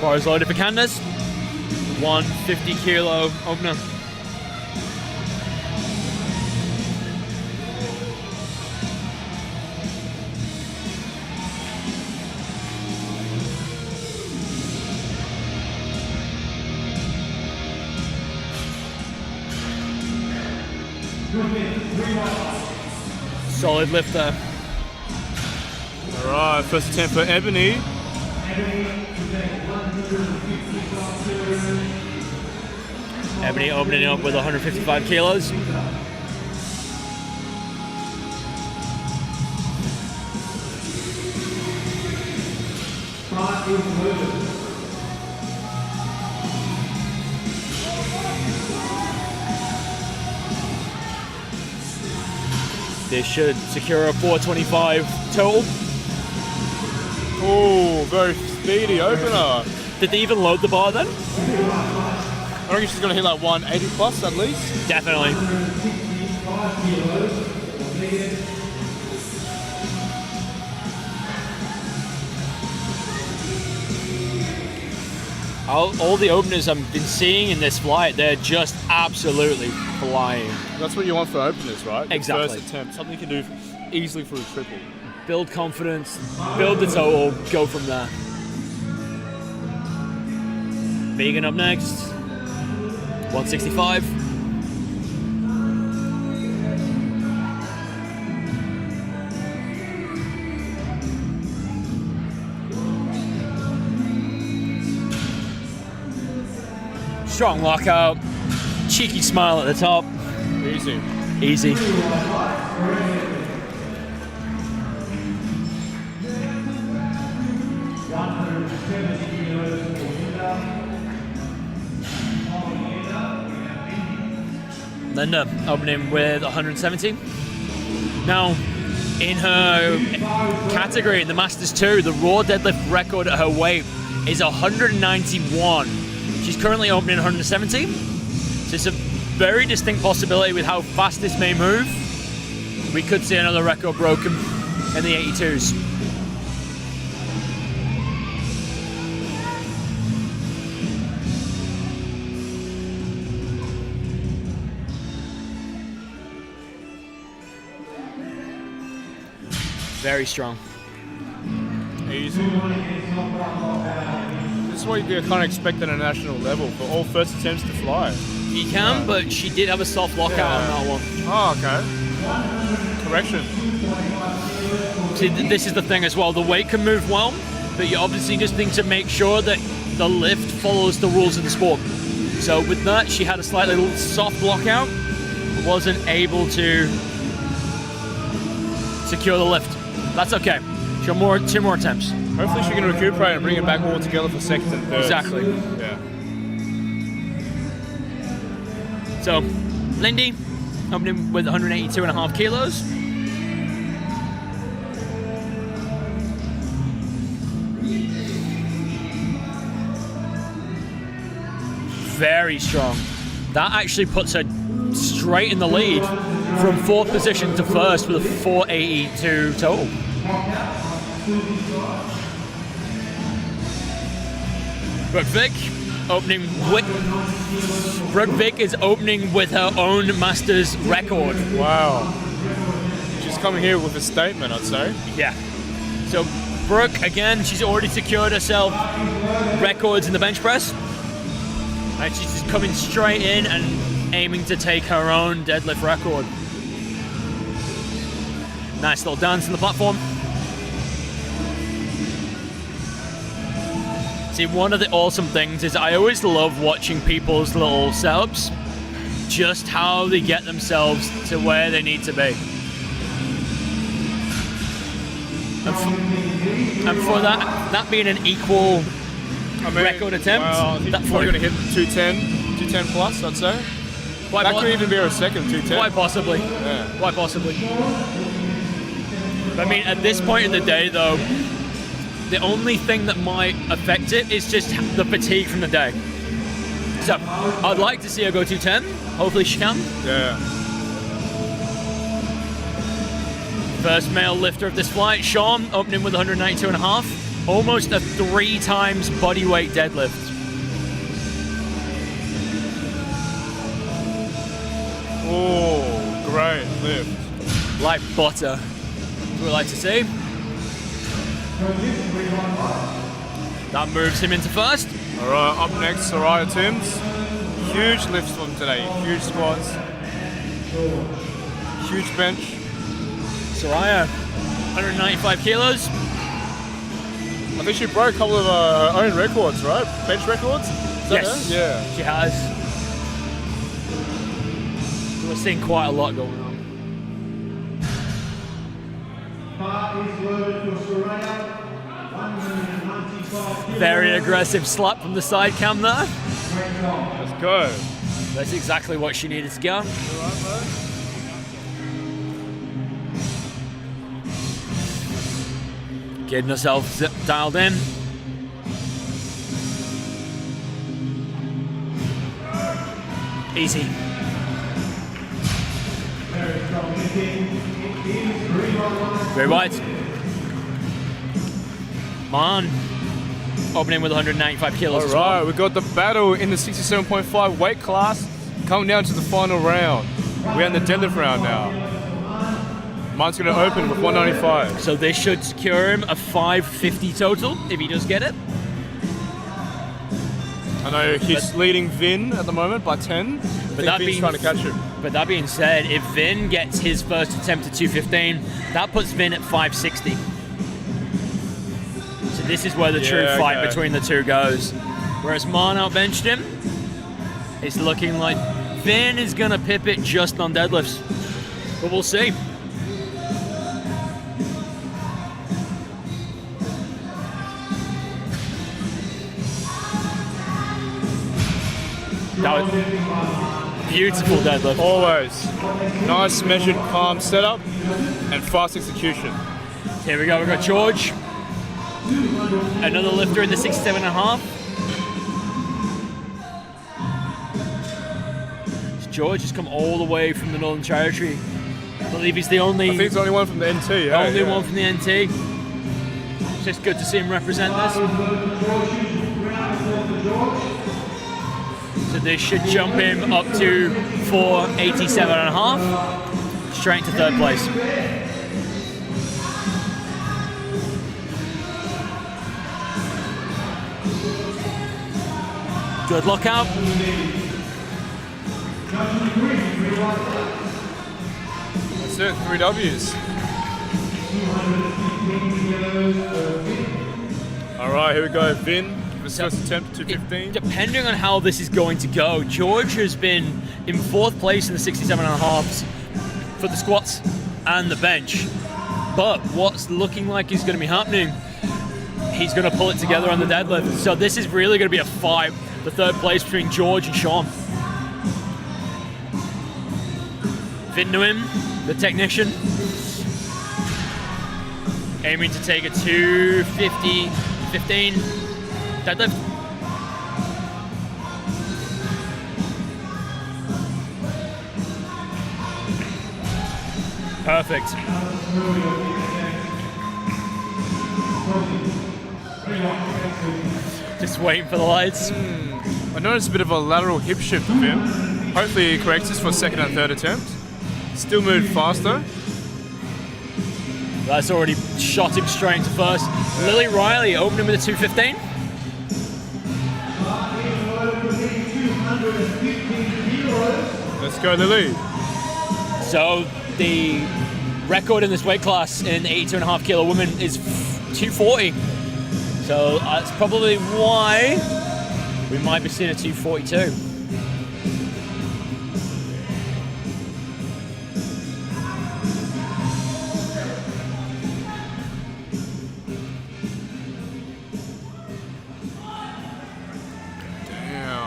Bars loaded for Candace. 150 kilo opener. Solid lift there. Alright, first attempt for Ebony. Ebony opening up with 155 kilos. This should secure a 425 total. Oh, very speedy opener. Did they even load the bar then? I reckon she's going to hit like 180 plus at least. Definitely. All the openers I've been seeing in this flight, they're just absolutely flying. That's what you want for openers, right? Exactly. First attempt, something you can do easily for a triple. Build confidence, build the total, go from there. Vegan up next. 165. Strong lockout. Cheeky smile at the top. Easy. Easy. Linda opening with 170. Now, in her category in the Masters 2, the raw deadlift record at her weight is 191. She's currently opening 170. So it's a very distinct possibility with how fast this may move. We could see another record broken in the 82s. Very strong. Easy. This is what you kind of expect at a national level for all first attempts to fly. You can, but she did have a soft lockout on that one. Oh, okay. Correction. See, this is the thing as well. The weight can move well, but you obviously just need to make sure that the lift follows the rules of the sport. So with that, she had a slightly soft lockout, wasn't able to secure the lift. That's okay. She'll two more attempts. Hopefully she can recuperate and bring it back all together for second and third. Exactly. Yeah. So, Lindy, opening with 182.5 kilos. Very strong. That actually puts her straight in the lead from fourth position to first with a 482 total. Brooke Vick is opening with her own Masters record. Wow. She's coming here with a statement, I'd say. Yeah. So Brooke, again, she's already secured herself records in the bench press. And she's just coming straight in and aiming to take her own deadlift record. Nice little dance on the platform. See, one of the awesome things is I always love watching people's little setups, just how they get themselves to where they need to be. And for that being an equal record attempt, well, I think that's probably going to hit 210 plus, I'd say. That could even be her second 210. Quite possibly. Yeah. Quite possibly. I mean, at this point in the day, though, the only thing that might affect it is just the fatigue from the day. So, I'd like to see her go 210. Hopefully she can. Yeah. First male lifter of this flight, Sean, opening with 192.5. Almost a 3 times bodyweight deadlift. Oh, great lift. Like butter. That's what we like to see. That moves him into first. All right, up next, Soraya Timms. Huge lifts from today. Huge squats. Huge bench. Soraya, 195 kilos. I think she broke a couple of her own records, right? Bench records? Is that Yes. her? Yeah. She has. We're seeing quite a lot going on. Very aggressive slap from the side cam there. Let's go. That's exactly what she needed to go. Getting herself dialed in. Easy. Very wide. Man. Opening with 195 kilos. All as right, well. we got the battle in the 67.5 weight class coming down to the final round. We're in the deadlift round now. Mine's going to open with 195. So this should secure him a 550 total if he does get it. I know he's leading Vin at the moment by 10. But I think Vin's trying to catch him. But that being said, if Vin gets his first attempt at 215, that puts Vin at 560. So this is where the true fight between the two goes. Whereas Man outbenched him, it's looking like Vin is going to pip it just on deadlifts. But we'll see. That was beautiful deadlift. Always. Nice, measured, calm setup and fast execution. Here we go, we've got George. Another lifter in the 67.5. George has come all the way from the Northern Territory. I believe he's the only. I think it's the only one from the NT. Yeah, only one from the NT. It's just good to see him represent this. So this should jump him up to 487.5, straight to third place. Good lockout. That's it, 3 W's. All right, here we go. Vin, his first attempt, 215. Depending on how this is going to go, George has been in 4th place in the 67.5s for the squats and the bench. But what's looking like is going to be happening, he's going to pull it together on the deadlift. So this is really going to be a fight, the 3rd place between George and Sean. Vin to him, the technician, aiming to take a 250-15 deadlift. Perfect. Just waiting for the lights. I noticed a bit of a lateral hip shift with him. Hopefully he corrects this for 2nd and 3rd attempt. Still moved faster. That's already shot him straight into first. Lily Riley opening with a 215. Let's go, Lily. So the record in this weight class in 82.5 kilo women is 240. So that's probably why we might be seeing a 242.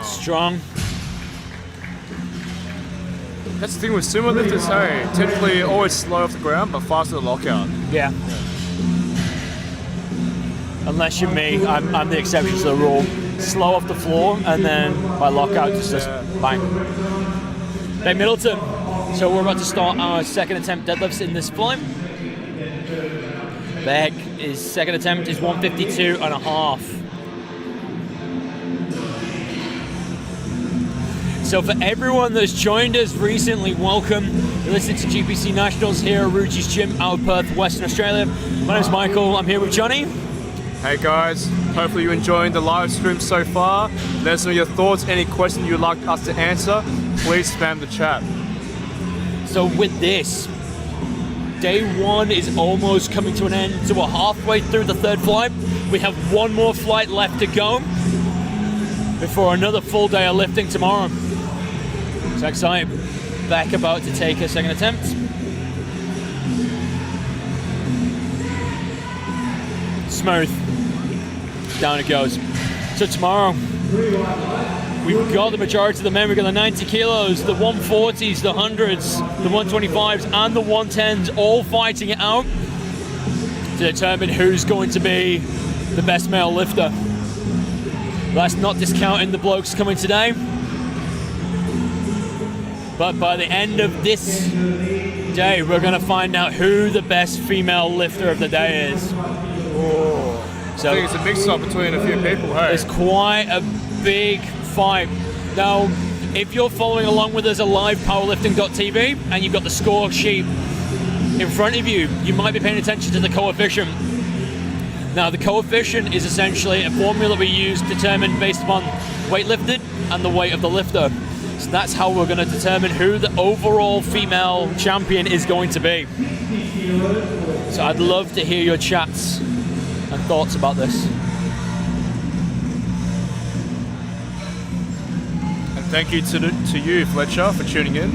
Strong. That's the thing with sumo lifters, hey, typically always slow off the ground but faster the lockout. Yeah. Unless you're me, I'm the exception to the rule. Slow off the floor and then by lockout just bang. Beck Middleton. So we're about to start our 2nd attempt deadlifts in this flight. Beck, his 2nd attempt is 152.5. So for everyone that's joined us recently, welcome. You're listening to GPC Nationals here at Rucci's gym out of Perth, Western Australia. My name's Michael, I'm here with Johnny. Hey guys, hopefully you're enjoying the live stream so far. Let us know your thoughts, any questions you'd like us to answer, please spam the chat. So with this, day 1 is almost coming to an end, so we're halfway through the 3rd flight. We have 1 more flight left to go before another full day of lifting tomorrow. So excited. Beck about to take her 2nd attempt. Smooth. Down it goes. So tomorrow, we've got the majority of the men. We've got the 90 kilos, the 140s, the 100s, the 125s, and the 110s all fighting it out to determine who's going to be the best male lifter. That's not discounting the blokes coming today. But by the end of this day, we're going to find out who the best female lifter of the day is. So I think it's a mix-up between a few people, hey? It's quite a big fight. Now, if you're following along with us at live powerlifting.tv and you've got the score sheet in front of you, you might be paying attention to the coefficient. Now, the coefficient is essentially a formula we use determined based upon weight lifted and the weight of the lifter. So that's how we're going to determine who the overall female champion is going to be. So I'd love to hear your chats and thoughts about this. And thank you to you, Fletcher, for tuning in.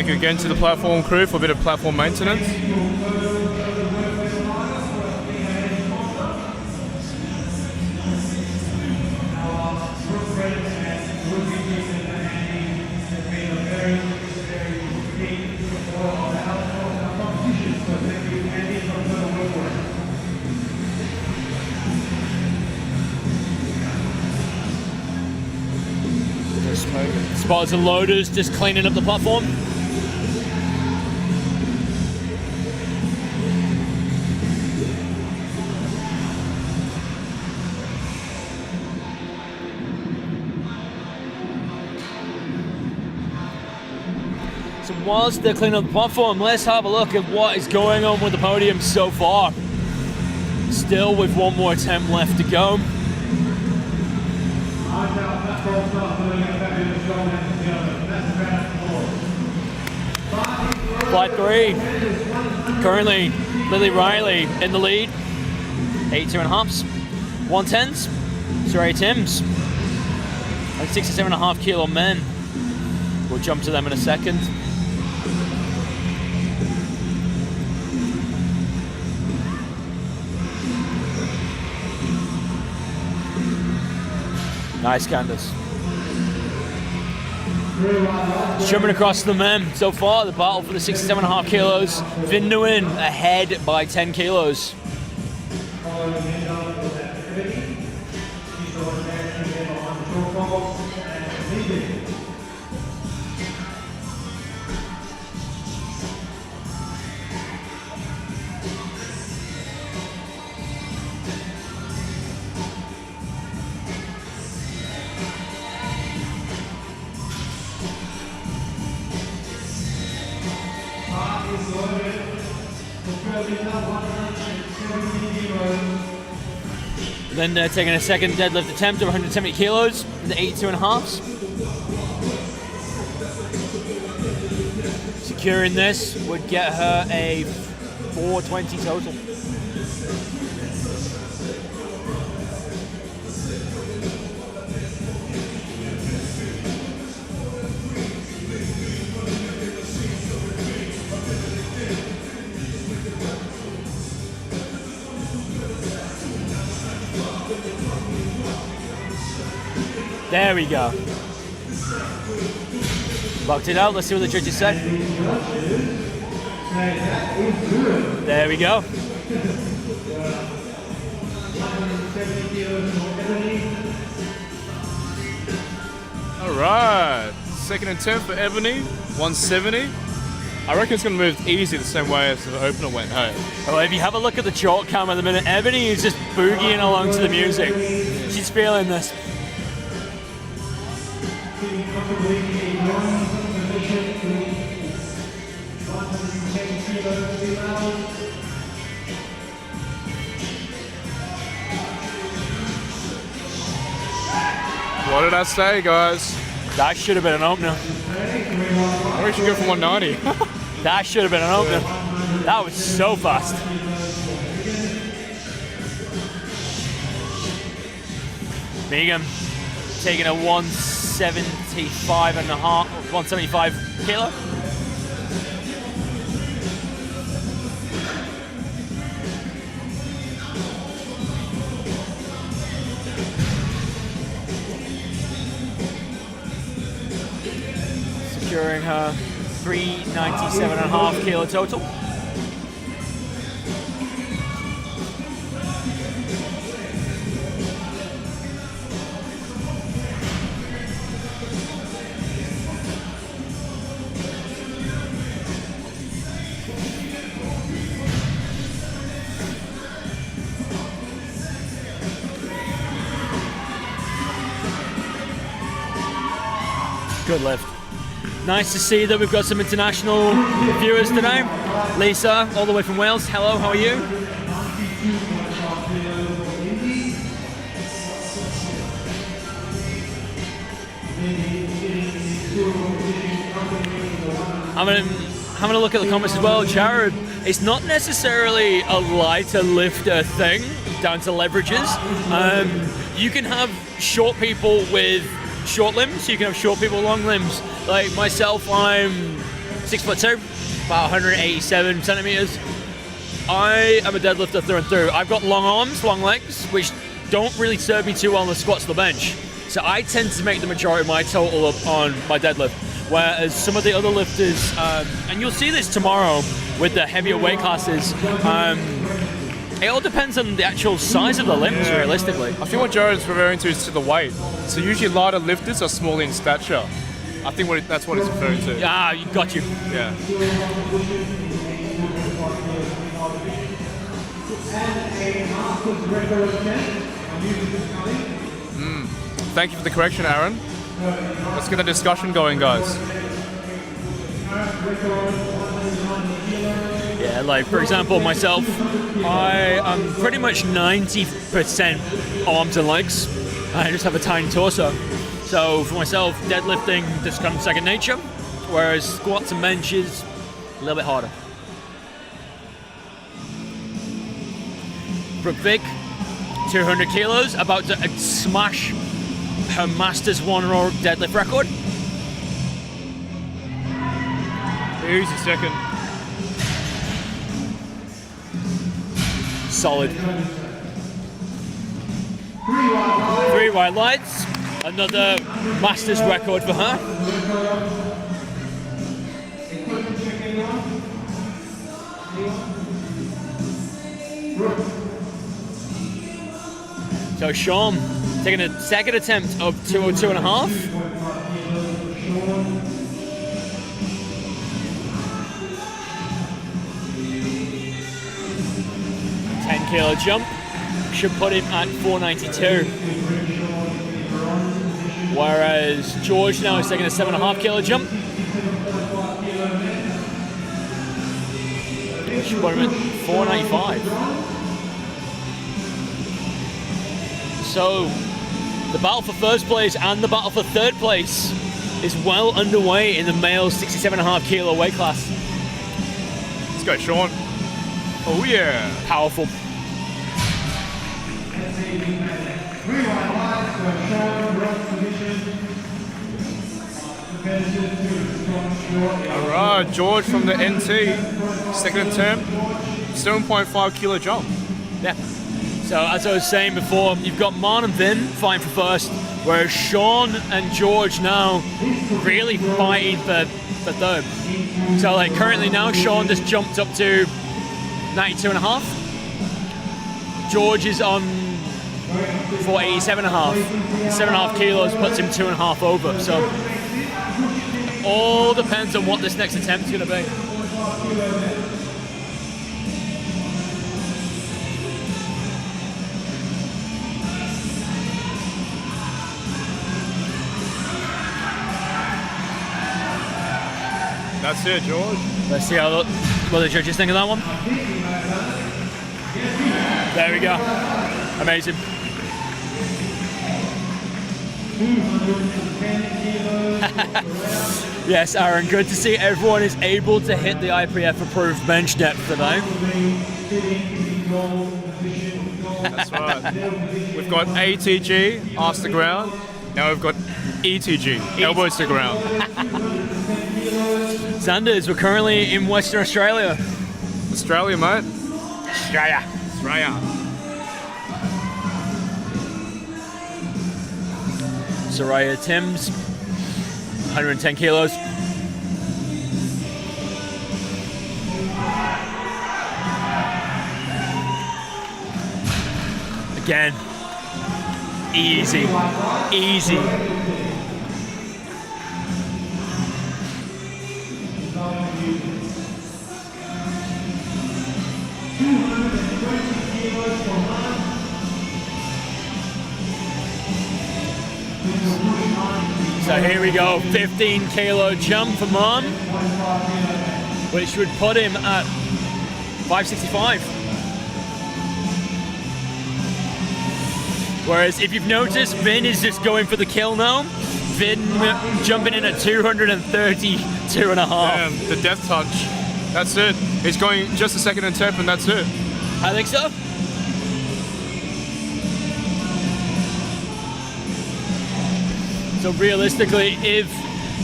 Thank you again to the platform crew for a bit of platform maintenance. Spotters and loaders just cleaning up the platform. So whilst they're cleaning up the platform, let's have a look at what is going on with the podium so far. Still with one more attempt left to go. Flight 3, currently Lily Riley in the lead, 82.5s, 110s, Saray Timms, and 67.5 kilo men. We'll jump to them in a second. Nice, Candace. Jumping across the men. So far, the battle for the 67.5 kilos. Vin Nguyen ahead by 10 kilos. Then taking a second deadlift attempt of 170 kilos in the 82.5s. Securing this would get her a 420 total. There we go. Locked it out. Let's see what the judges say. There we go. All right. Second attempt for Ebony, 170. I reckon it's going to move easy the same way as the opener went home. Well, if you have a look at the chalk cam at the minute, Ebony is just boogieing along to the music. She's feeling this. What did I say, guys? That should have been an opener. I we should go for 190. That should have been an opener. That was so fast. Megan taking a 175 kilo. Securing her 397.5 kilo total. Good lift. Nice to see that we've got some international viewers today. Lisa, all the way from Wales. Hello, how are you? I'm having a look at the comments as well. Jared, it's not necessarily a lighter lifter thing down to leverages. You can have short people with short limbs, you can have short people with long limbs. Like myself, I'm 6'2", about 187 centimeters. I am a deadlifter through and through. I've got long arms, long legs, which don't really serve me too well on the squats to the bench. So I tend to make the majority of my total up on my deadlift. Whereas some of the other lifters, and you'll see this tomorrow with the heavier weight classes, it all depends on the actual size of the limbs, realistically. I think what Jared's referring to is to the weight. So usually lighter lifters are small in stature. I think that's what it's referring to. Ah, got you. Yeah. Thank you for the correction, Aaron. Let's get a discussion going, guys. Yeah, like for example, myself, I am pretty much 90% arms and legs. I just have a tiny torso. So for myself, deadlifting just comes second nature, whereas squats and benches, a little bit harder. Brooke Vick, 200 kilos, about to smash her Masters 1 Raw deadlift record. Easy second. Solid. 3 white lights, another Masters record for her. So Sean taking a second attempt of 202.5. 10-kilo jump should put him at 492. Whereas George now is taking a 7.5-kilo jump. Should put him at 495. So the battle for first place and the battle for third place is well underway in the male 67.5-kilo weight class. Let's go, Sean. Oh yeah. Powerful. All right, George from the NT, second attempt, 7.5-kilo jump. Yeah. So as I was saying before, you've got Man and Vin fighting for first, whereas Sean and George now really fighting for third. So like currently now, Sean just jumped up to 92.5. George is on 487.5. 7.5 kilos puts him 2.5 over. So all depends on what this next attempt is going to be. That's it, George. Let's see what the judges think of that one. There we go. Amazing. Yes, Aaron, good to see everyone is able to hit the IPF approved bench depth today. That's right. We've got ATG, ass to ground. Now we've got ETG, elbows to ground. Sanders, we're currently in Western Australia. Australia, mate. Australia. Soraya Timms, 110 kilos. Again, easy. So here we go, 15-kilo jump for Man, which would put him at 565. Whereas if you've noticed, Vin is just going for the kill now. Vin jumping in at 232.5. Damn, the death touch. That's it. He's going just a second attempt and that's it. I think so. So realistically, if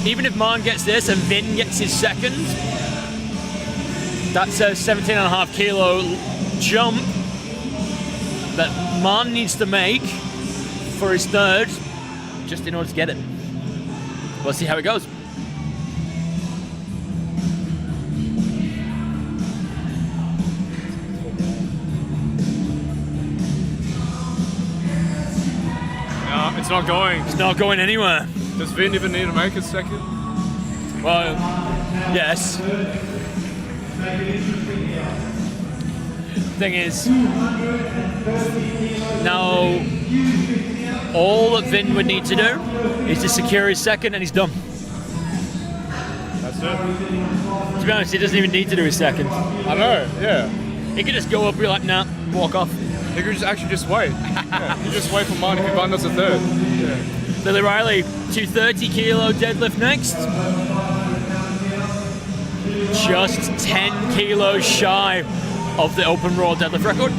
even if Man gets this and Vin gets his second, that's a 17.5 kilo jump that Man needs to make for his third, just in order to get it. We'll see how it goes. No, it's not going. It's not going anywhere. Does Vin even need to make a second? Well, yes. Thing is, now all that Vin would need to do is to secure his second and he's done. That's it. To be honest, he doesn't even need to do his second. I know, yeah. He could just go up and be like, nah, walk off. He could just wait. Yeah, you just wait for mine if he does a third. Yeah. Lily Riley, 230 kilo deadlift next. Just 10 kilos shy of the open raw deadlift record.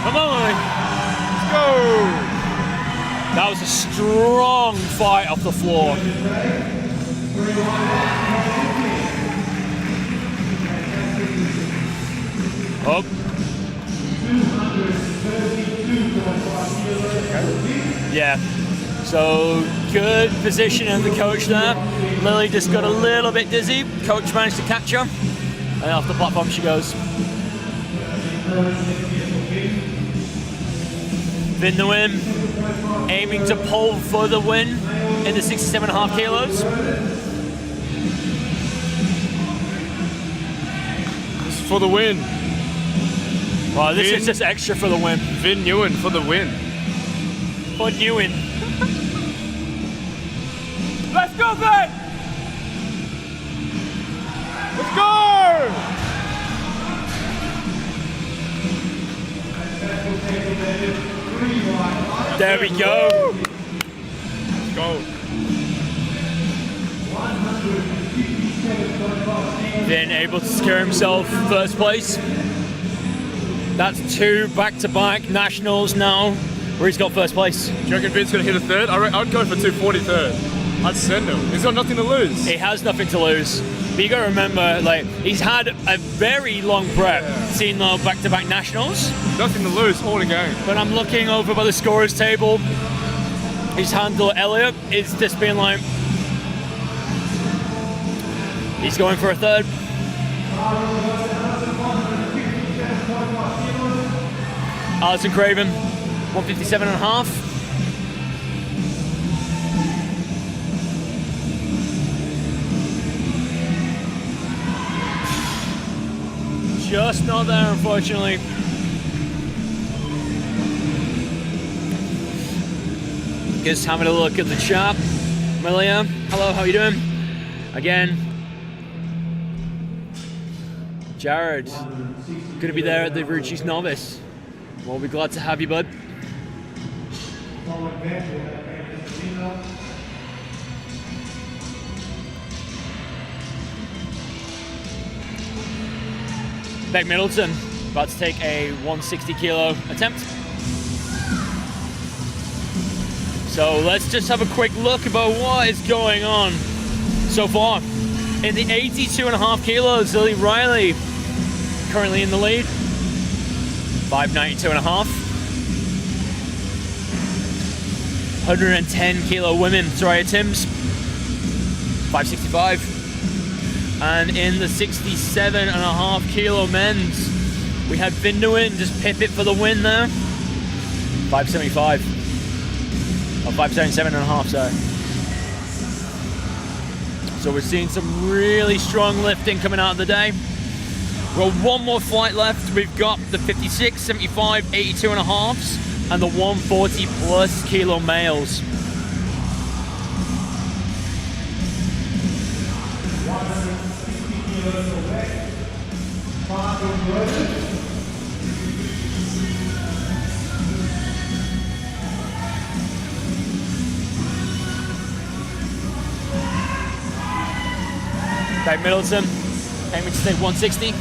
Come on, let's go! That was a strong fight off the floor. Up. Yeah. So good position of the coach there. Lily just got a little bit dizzy. Coach managed to catch her. And off the platform she goes. Vin the win, aiming to pull for the win in the 67.5 kilos. This is for the win. Wow, this Vin. is just extra for the win. Vin Nguyen for the win. For Nguyen. Let's go, Vin! Let's go! There we go. Let's go. Vin able to secure himself first place. That's 2 back-to-back nationals now, where he's got first place. Do you reckon Vin's gonna hit a third? I'd go for 240 third. I'd send him. He's got nothing to lose. He has nothing to lose. But you gotta remember, like, he's had a very long prep, seeing the back-to-back nationals. Nothing to lose, all the game. But I'm looking over by the scorers table. His handler Elliot is just being like, he's going for a third. Alison Craven, 157.5. Just not there, unfortunately. Just having a look at the chat. Malia, hello, how you doing? Again, Jared, gonna be there at the Rucci's Novice. We'll be glad to have you, bud. Beck Middleton, about to take a 160 kilo attempt. So let's just have a quick look about what is going on so far. In the 82.5 kilos, Lily Riley currently in the lead. 592.5. 110 kilo women, Soraya Timms, 565. And in the 67.5 kilo men's, we had Vin Nguyen just pip it for the win there. 575. Oh, 577.5, sorry. So we're seeing some really strong lifting coming out of the day. Well, one more flight left. We've got the 56, 75, 82.5s, and the 140 plus kilo males. Okay, Middleton, aiming to take 160.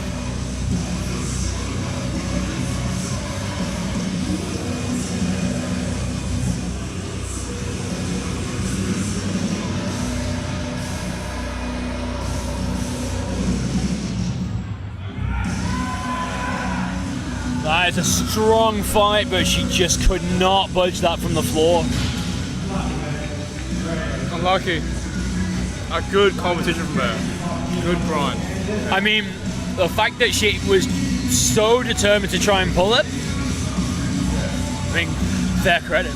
That is a strong fight, but she just could not budge that from the floor. Unlucky. A good competition from her. Good grind. I mean, the fact that she was so determined to try and pull it, I mean, fair credit.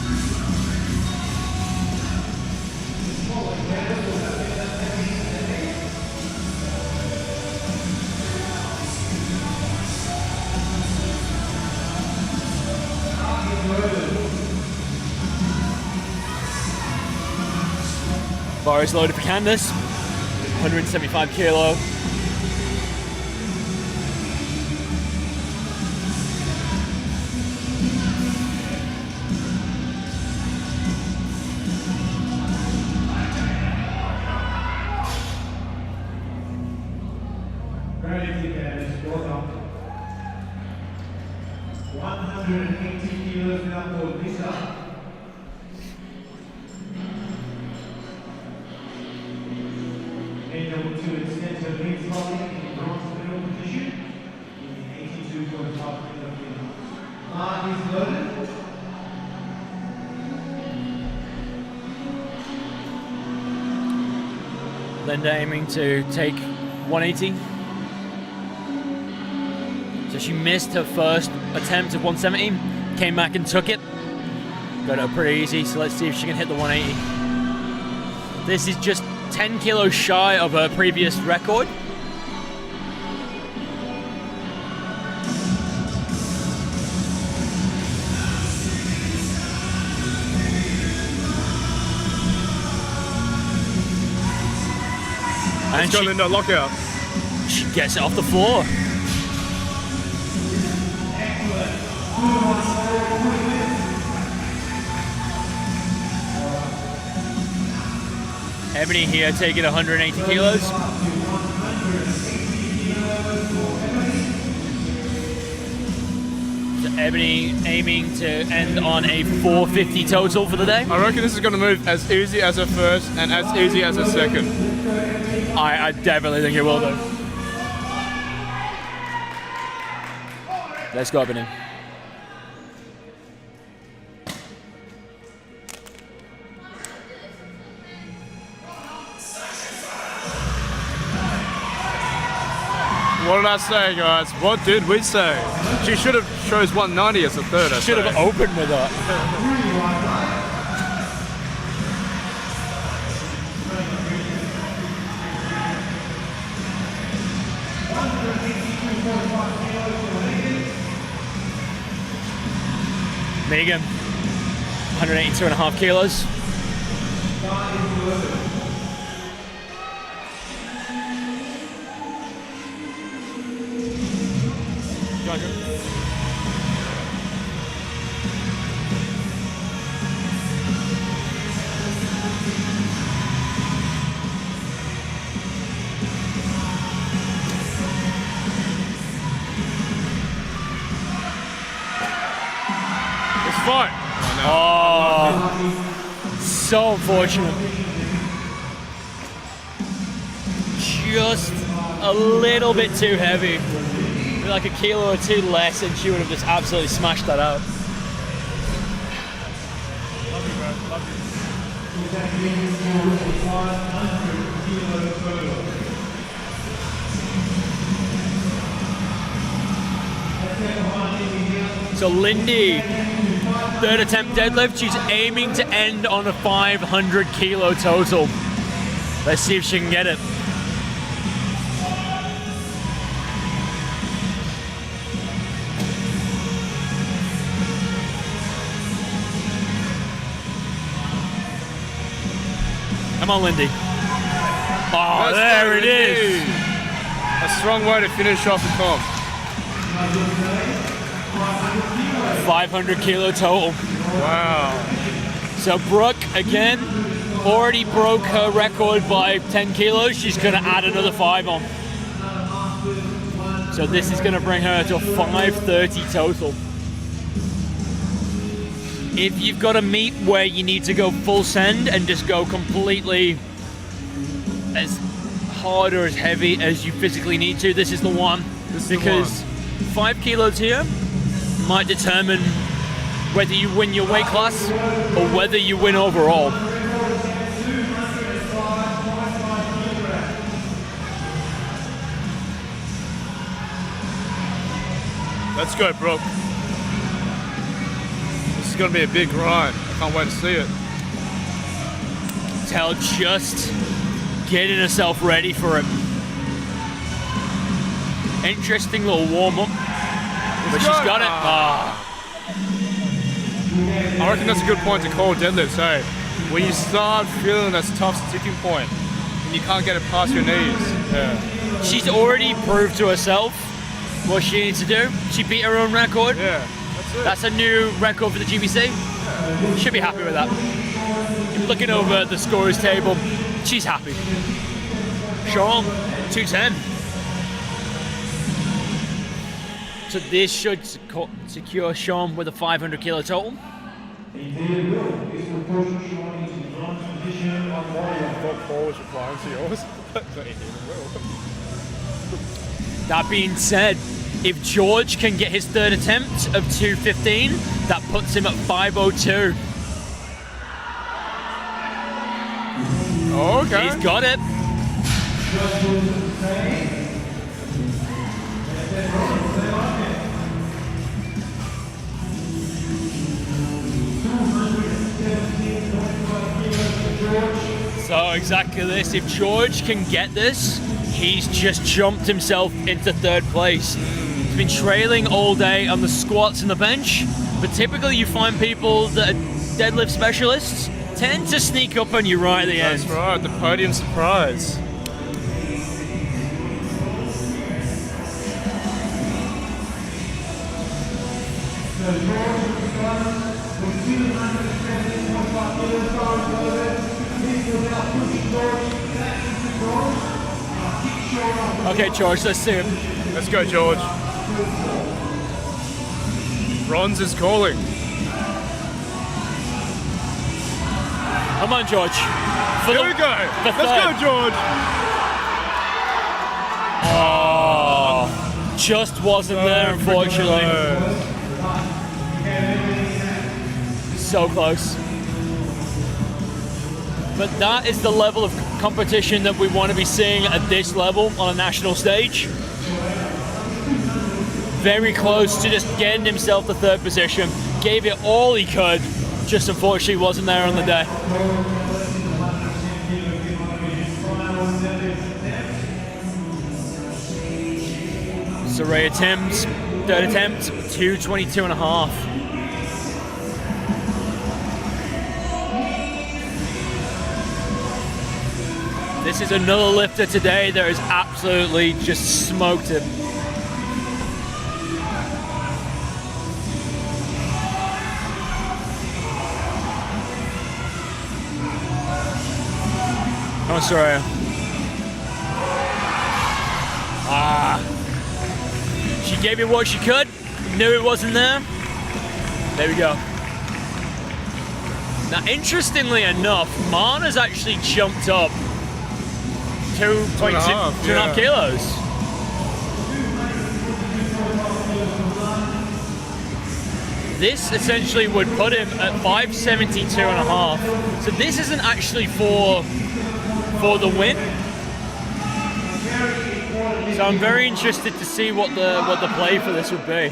Bar is loaded for Candace, 175 kilo. Gravity Candace, well done. 180 kilos now for Lisa. Able to extend her lead slightly in bronze middle position in 82.5 kilograms. Mark is loaded. Linda aiming to take 180. So she missed her first attempt at 170, came back and took it. Got her pretty easy, so let's see if she can hit the 180. This is just 10 kilos shy of her previous record. And Let's go, Linda, lockout. she gets it off the floor. Ebony here taking 180 kilos. So Ebony aiming to end on a 450 total for the day. I reckon this is going to move as easy as her first and as easy as her second. I definitely think it will do. Let's go, Ebony. What did I say, guys? What did we say? She should have chose 190 as a third. I Should have say. opened with that. Megan, 182.5 kilos. It's fine. Oh, so unfortunate. Just a little bit too heavy. Maybe like a kilo or two less and she would have just absolutely smashed that out. Love you, bro. Love you. So Lindy, third attempt deadlift, she's aiming to end on a 500 kilo total. Let's see if she can get it. Come on, Lindy. Oh, Let's there go, it is. Lindy. A strong way to finish off the comp. 500 kilo total. Wow. So Brooke, again, already broke her record by 10 kilos. She's going to add another 5 on. So this is going to bring her to 530 total. If you've got a meet where you need to go full send and just go completely as hard or as heavy as you physically need to, this is the one. Because 5 kilos here might determine whether you win your weight class or whether you win overall. Let's go, Brooke. This is gonna be a big grind. I can't wait to see it. Tell just getting herself ready for it. Interesting little warm up, but she's got it. I reckon that's a good point to call deadlifts, hey? When you start feeling that tough sticking point and you can't get it past your knees. Yeah. She's already proved to herself what she needs to do. She beat her own record. Yeah, that's it. That's a new record for the GPC. Should be happy with that. Looking over at the scorers table, she's happy. Sean, 210. So this should secure Sean with a 500 kilo total. That being said, if George can get his third attempt of 215, that puts him at 502. Okay. He's got it. So exactly this, if George can get this, he's just jumped himself into third place. He's been trailing all day on the squats and the bench, but typically you find people that are deadlift specialists tend to sneak up on you right at the end. That's right, the podium surprise. Okay, George, let's see him. Let's go, George. Bronze is calling. Come on, George. Here we go. Let's go, George. Oh, just wasn't there, unfortunately. So close. But that is the level of competition that we want to be seeing at this level on a national stage. Very close to just getting himself the third position. Gave it all he could, just unfortunately wasn't there on the day. Soraya Timms, third attempt, 222.5. This is another lifter today that has absolutely just smoked him. Oh, sorry. She gave it what she could, knew it wasn't there. There we go. Now, interestingly enough, Mana's actually jumped up 2.5 kilos. This essentially would put him at 572.5. So this isn't actually for the win. So I'm very interested to see what the play for this would be.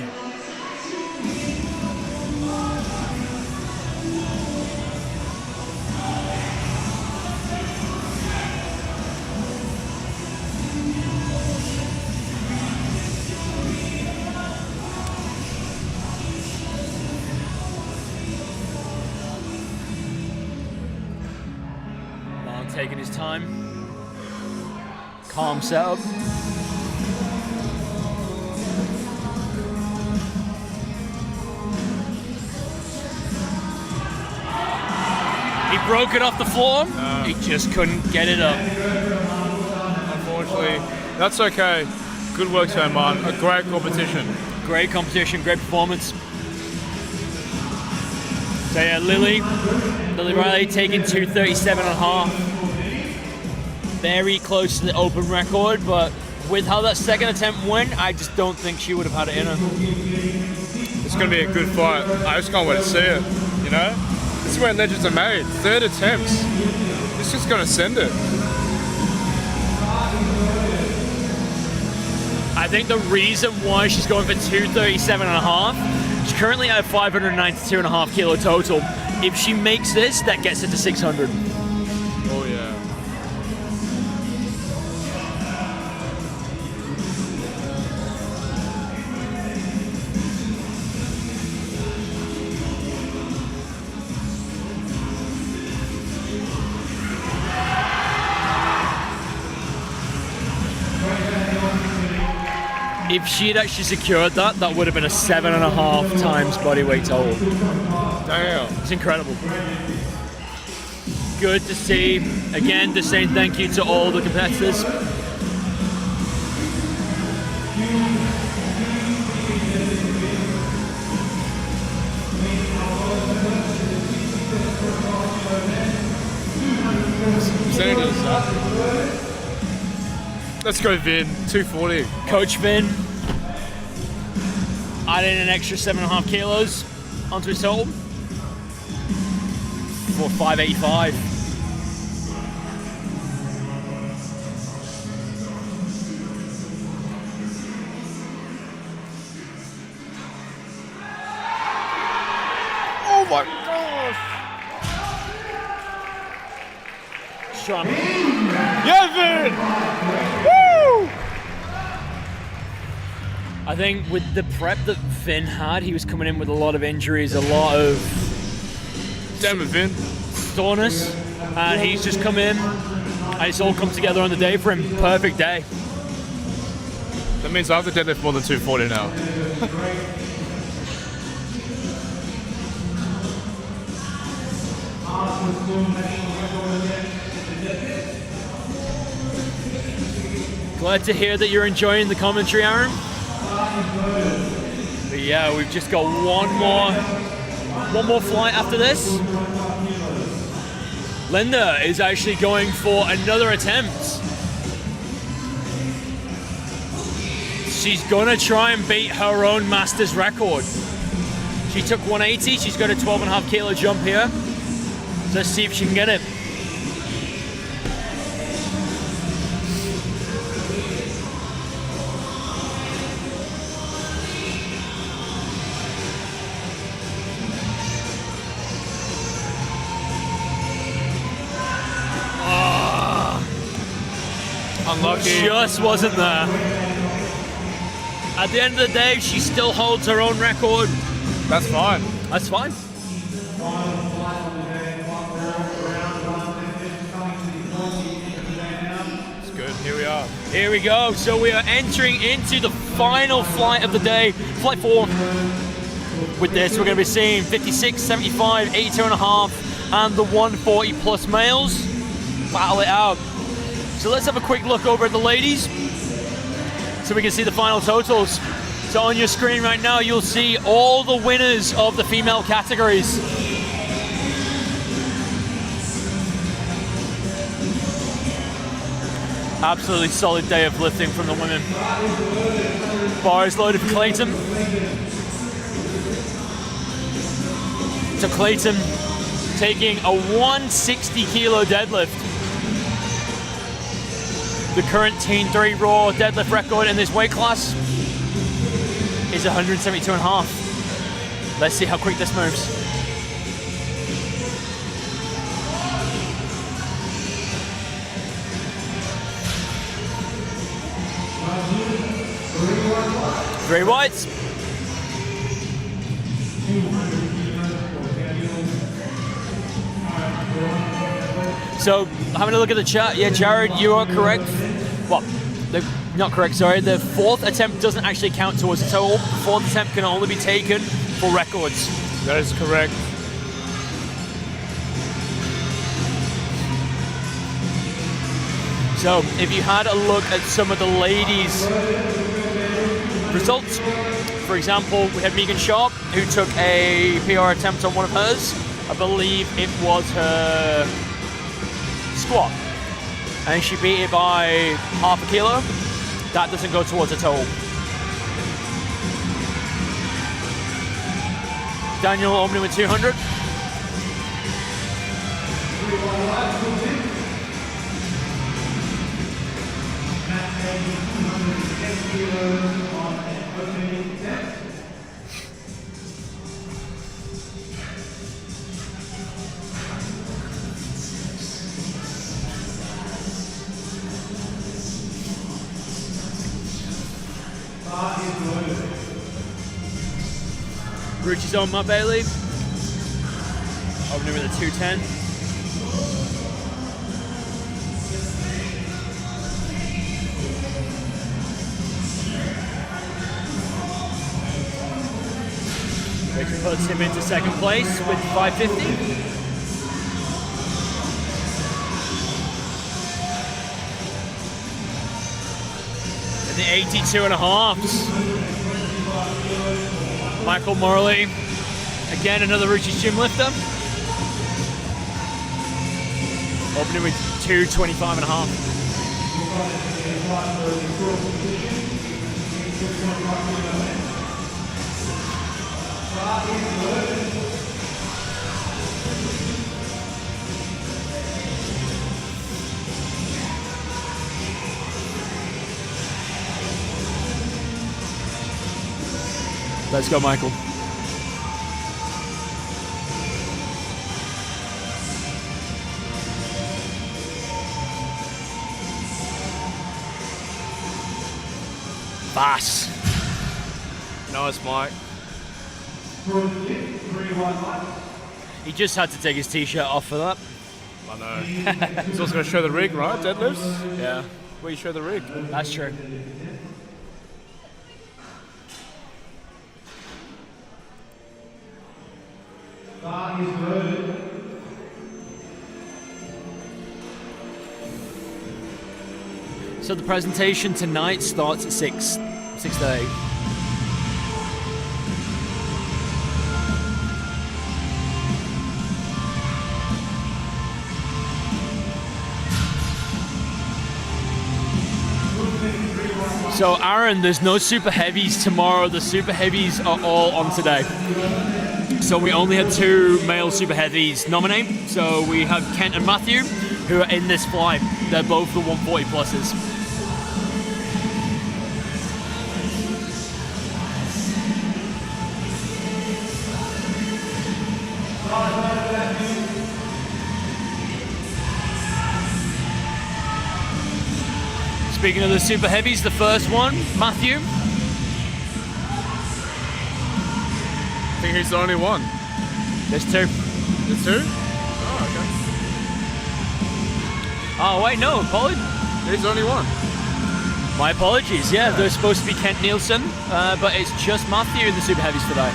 Taking his time. Calm setup. He broke it off the floor. He just couldn't get it up. Unfortunately, that's okay. Good work, so man. A great competition. Great competition, great performance. So yeah, Lily Riley taking 2:37.5. Very close to the open record, but with how that second attempt went, I just don't think she would have had it in her. It's going to be a good fight. I just can't wait to see it, you know? This is where legends are made. 3rd attempts. This is just going to send it. I think the reason why she's going for 2:37.5, she's currently at 592.5 kilo total. If she makes this, that gets her to 600. Oh, yeah. If she had actually secured that, that would have been a 7.5 times body weight total. Damn. It's incredible. Good to see. Again, just saying thank you to all the competitors. Percentages, Let's go, Vin. 240. Coach Vin adding an extra 7.5 kilos onto his total for 585. Oh my gosh. Strong. Yeah, Vin! Woo! I think with the prep that Vin had, he was coming in with a lot of injuries, a lot of Damn it, Vin. soreness, and he's just come in, and it's all come together on the day for him. Perfect day. That means I have to deadlift more than 240 now. Glad to hear that you're enjoying the commentary, Aaron. But yeah, we've just got one more flight after this. Linda is actually going for another attempt. She's gonna try and beat her own master's record. She took 180, she's got a 12.5 kilo jump here. So let's see if she can get it. Unlucky. Just wasn't there. At the end of the day, she still holds her own record. That's fine. That's fine. It's good. Here we are. Here we go. So we are entering into the final flight of the day, flight 4. With this, we're going to be seeing 56, 75, 82.5, and the 140 plus males battle it out. So let's have a quick look over at the ladies so we can see the final totals. So on your screen right now, you'll see all the winners of the female categories. Absolutely solid day of lifting from the women. Bar is loaded for Clayton. So Clayton taking a 160 kilo deadlift. The current Teen 3 Raw deadlift record in this weight class is 172.5. Let's see how quick this moves. Three whites. So, having a look at the chat, yeah, Jared, you are correct. Well, not correct, sorry. The 4th attempt doesn't actually count towards the total. The 4th attempt can only be taken for records. That is correct. So if you had a look at some of the ladies' results, for example, we had Megan Sharp, who took a PR attempt on one of hers. I believe it was her squat, and she beat it by half a kilo. That doesn't go towards a total. Daniel opening with 200. Rucci's on Matt Bailey. Opening with a 210. Which puts him into second place with 550. And the 82 and a halves. Michael Morley, again another Rucci's gym lifter. Opening with 225 and a half. Let's go, Michael. Bass. Nice, Mike. He just had to take his t-shirt off for that. I know. He's also going to show the rig, right? Deadlifts? Yeah, Where you show the rig? that's true. So the presentation tonight starts at 6 to 8. So Aaron, there's no super heavies tomorrow. The super heavies are all on today. So we only had 2 male super heavies nominate. So we have Kent and Matthew, who are in this flight. They're both the 140 pluses. Speaking of the super heavies, the first one, Matthew. I think he's the only one. There's 2. There's 2? Oh, Oh wait, no, apologies. okay. He's the only one. My apologies, yeah, there's supposed to be Kent Nielsen, but it's just Matthew in the super heavies today.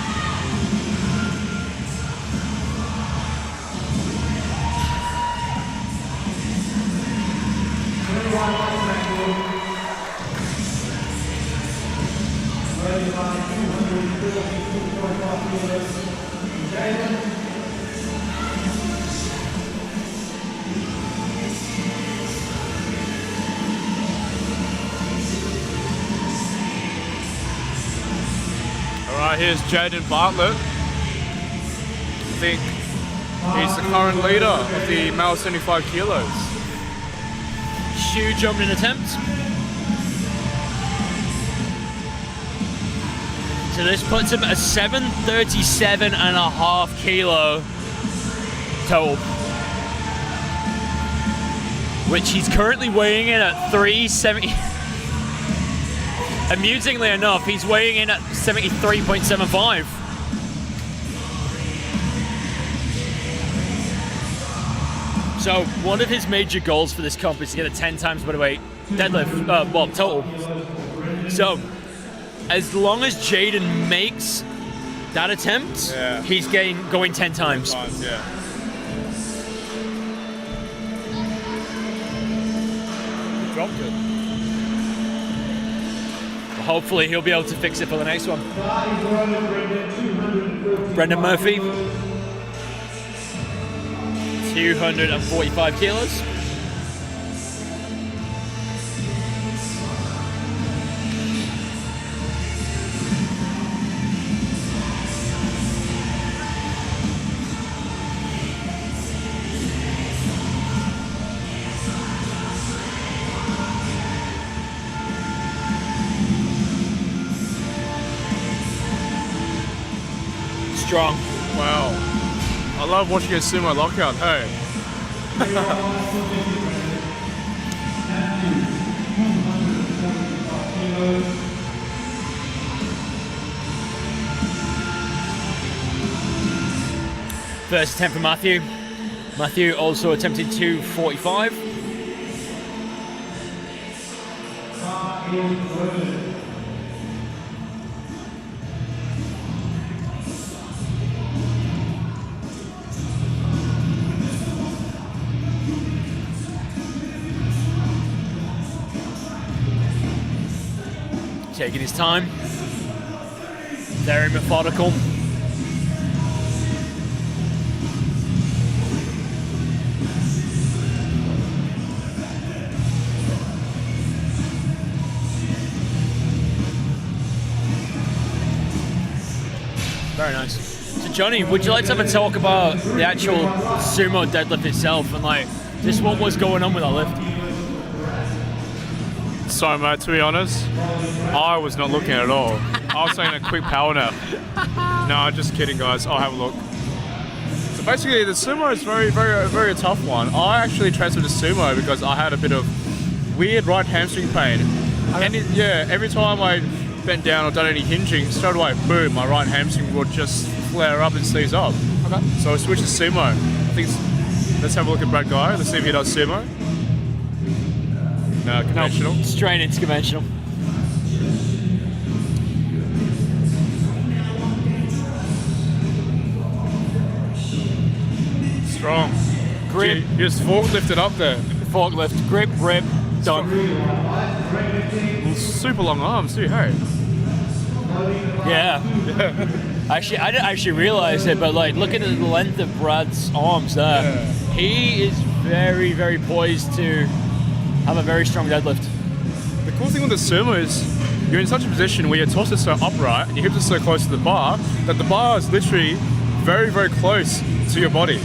Alright, here's Jaden Bartlett. I think he's the current leader of the male 75 kilos. Huge opening attempt. So this puts him at 737 and a half kilo total, which he's currently weighing in at 370. Amusingly enough, he's weighing in at 73.75. So one of his major goals for this comp is to get a 10 times body weight deadlift, well, total. So as long as Jaden makes that attempt, Yeah. he's going 10 times. Yeah. dropped it. Hopefully he'll be able to fix it for the next one. Brendan Murphy, 245 kilos. Strong. Wow. I love watching a sumo lockout. Hey. First attempt for Matthew. Matthew also attempted 245. Taking his time, very methodical. Very nice. So Johnny, would you like to have a talk about the actual sumo deadlift itself and like just what was going on with that lift? So mate, to be honest, I was not looking at all. I was taking a quick power nap. No, just kidding guys, I'll have a look. So basically the sumo is very tough one. I actually transferred to sumo because I had a bit of weird right hamstring pain. And every time I bent down or done any hinging, straight away, boom, my right hamstring would just flare up and seize up. Okay. So I switched to sumo. I think let's have a look at Brad Guy, let's see if he does sumo. No, conventional. No, straight into conventional. Strong. Grip. You just forklift it up there. Forklift, grip, rip, done. Super long arms too, hey? Yeah. Actually, I didn't actually realize it, but like, look at the length of Brad's arms there. Yeah. He is very poised to have a very strong deadlift. The cool thing with the sumo is you're in such a position where your torso is so upright and your hips are so close to the bar that the bar is literally very close to your body.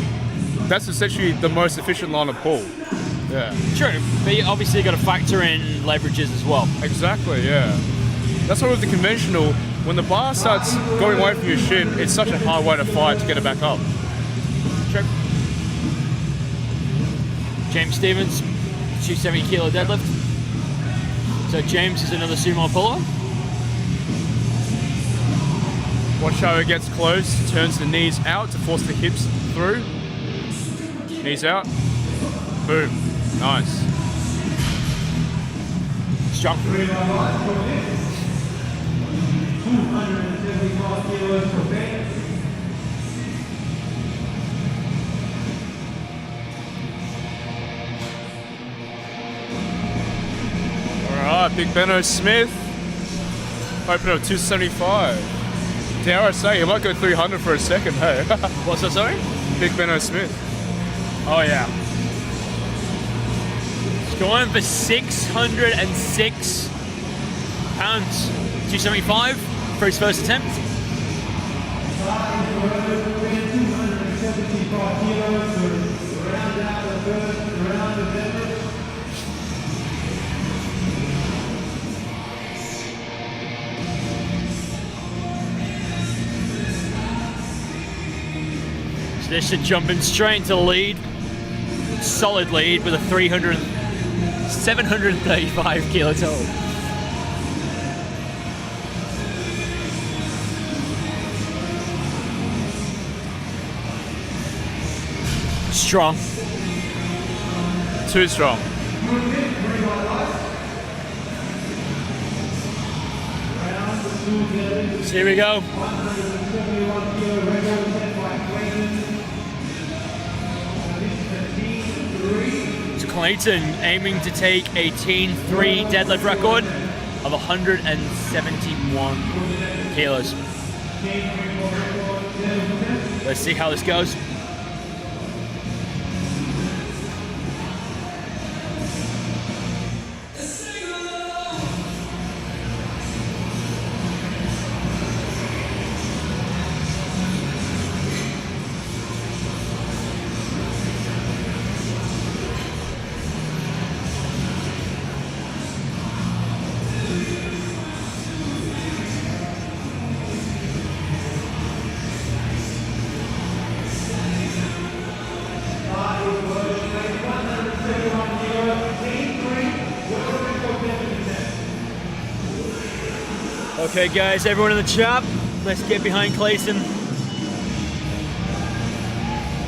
That's essentially the most efficient line of pull. Yeah. True, but you obviously got to factor in leverages as well. Exactly, yeah. That's why with the conventional, when the bar starts going away from your shin, it's such a hard way to fight to get it back up. True. James Stevens, 270 kilo deadlift. So James is another sumo puller. Watch how it gets close, turns the knees out to force the hips through. Knees out. Boom. Nice. Strong. 275 kilos for Ben. Alright, Big Benno Smith. Open up 275. Dare I say, he might go 300 for a second, hey? What's that, sorry? Big Benno Smith. Oh yeah. He's going for 606 pounds. 275 for his first attempt. 275 kilos to round out the first round of deadlift. So this should jump in straight into lead. Solid lead with a 735 kilo total. Strong. Too strong. So here we go. It's Clayton aiming to take a Team 3 deadlift record of 171 kilos. Let's see how this goes. Okay guys, everyone in the chat, let's get behind Clayton.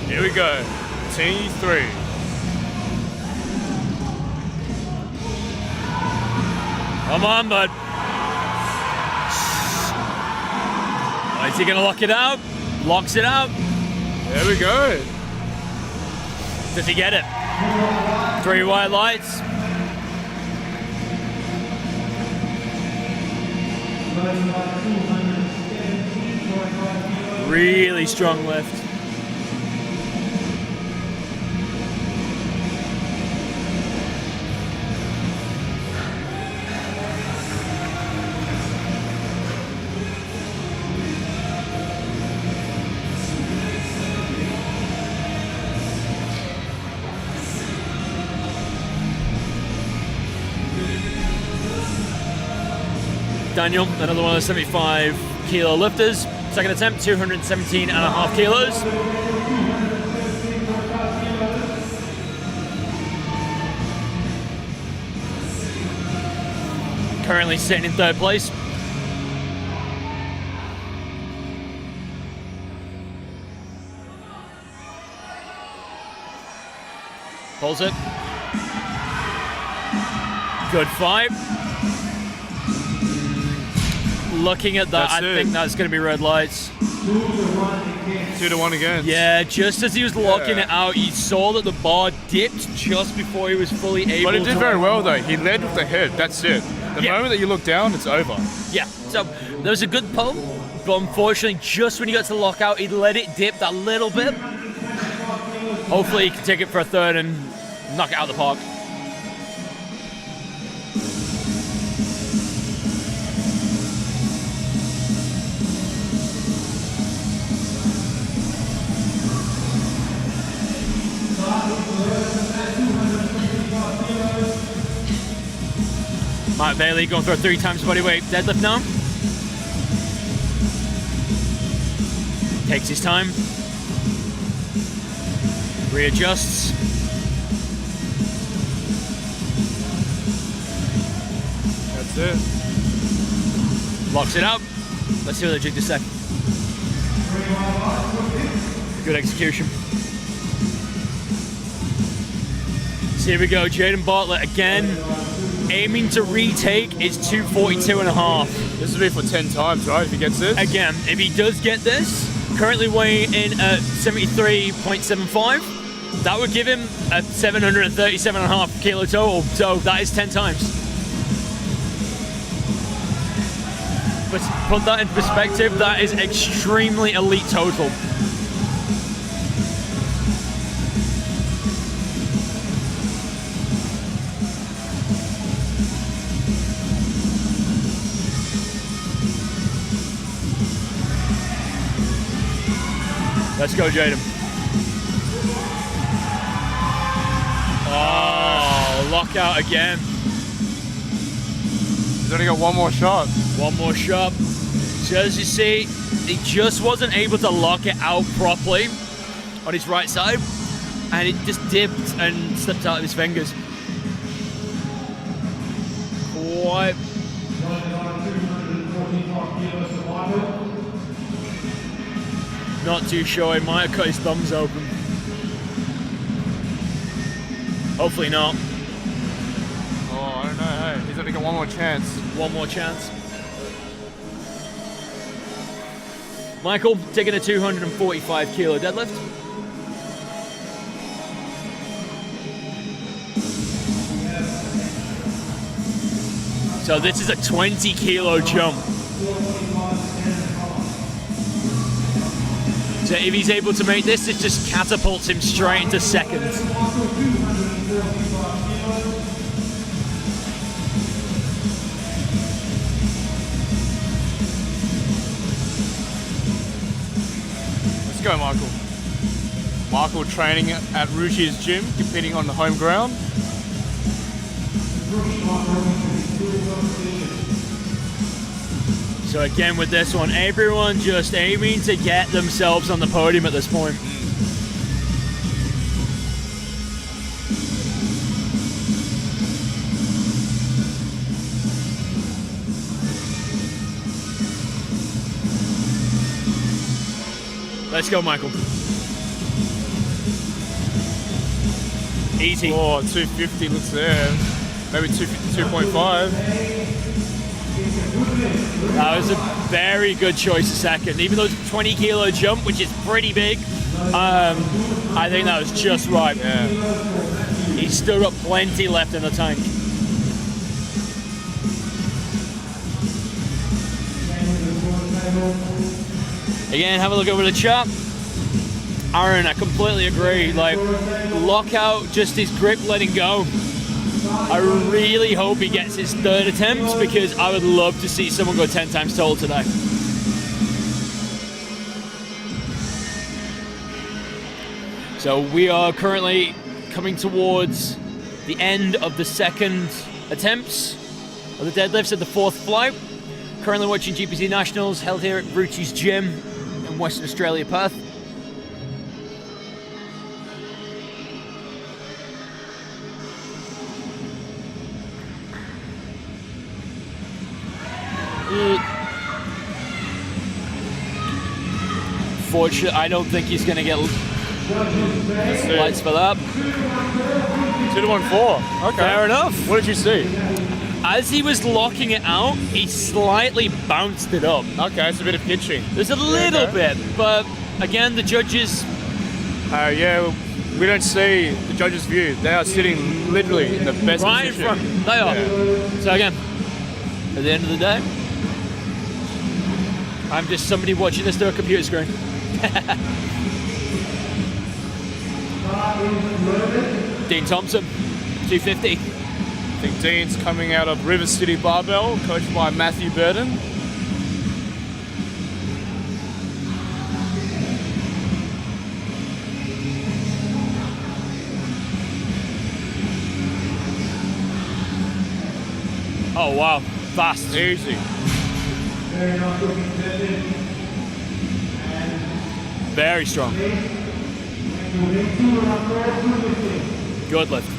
Here we go. T3. Come on, bud. Oh, is he gonna lock it out? Locks it out. There we go. Does he get it? 3 white lights. Really strong lift. Daniel, another one of the 75 kilo lifters. Second attempt, 217.5 kilos. Currently sitting in 3rd place. Pulls it. Good fight. Looking at that, I think that's going to be red lights. 2-1 again. Yeah, just as he was locking it out, you saw that the bar dipped just before he was fully able to... But he did very well though. He led with the head, that's it. The moment that you look down, it's over. Yeah, so there was a good pull, but unfortunately, just when he got to the lockout, he let it dip that little bit. Hopefully he can take it for a 3rd and knock it out of the park. Matt Bailey going for a 3 times bodyweight deadlift now. Takes his time. Readjusts. That's it. Locks it up. Let's see what the jig just said. Good execution. So here we go, Jaden Bartlett again. Aiming to retake is 242.5. This will be for 10 times, right, if he gets this? Again, if he does get this, currently weighing in at 73.75, that would give him a 737.5 kilo total, so that is 10 times. But to put that in perspective, that is extremely elite total. Let's go, Jaden. Oh, lockout again. He's only got one more shot. One more shot. So as you see, he just wasn't able to lock it out properly on his right side, and it just dipped and slipped out of his fingers. Quite. Not too sure, he might have cut his thumbs open. Hopefully not. Oh, I don't know, hey. He's only got one more chance. One more chance. Michael taking a 245 kilo deadlift. So this is a 20 kilo jump. So if he's able to make this, it just catapults him straight into second. Let's go, Michael. Michael training at Rucci's gym, competing on the home ground. So again with this one, everyone just aiming to get themselves on the podium at this point. Let's go, Michael. Easy. Oh, 250 looks there. Maybe 2.5. That was a very good choice of second. Even though it's a 20 kilo jump, which is pretty big, I think that was just right. Yeah. He's still got plenty left in the tank. Again, have a look over the chat. Aaron, I completely agree. Like, lockout, just his grip letting go. I really hope he gets his third attempt because I would love to see someone go 10 times total today. So we are currently coming towards the end of the second attempts of the deadlifts at the fourth flight. Currently watching GPC Nationals held here at Rucci's gym in Western Australia, Perth. Fortunately, I don't think he's going to get lights for that. 2-1-4. Okay. Fair enough. What did you see? As he was locking it out, he slightly bounced it up. Okay, it's a bit of pitching. There's a little bit, but again, the judges... Yeah, we don't see the judges' view. They are sitting literally in the best right in position. front. They are. Yeah. So again, at the end of the day, I'm just somebody watching this through a computer screen. Dean Thompson, 250. I think Dean's coming out of River City Barbell, coached by Matthew Burden. Oh wow, fast. Easy. Very strong. Good lift.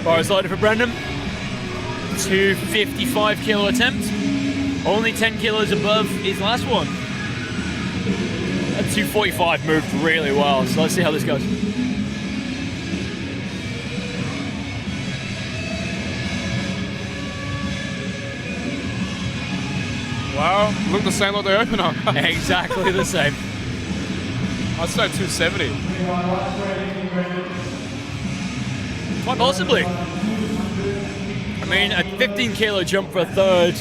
Bar is loaded for Brendan. 255 kilo attempt. Only 10 kilos above his last one. That 245 moved really well, so let's see how this goes. Wow, look the same like the opener. Exactly the same. I'd say 270. Quite possibly. I mean, a 15 kilo jump for a third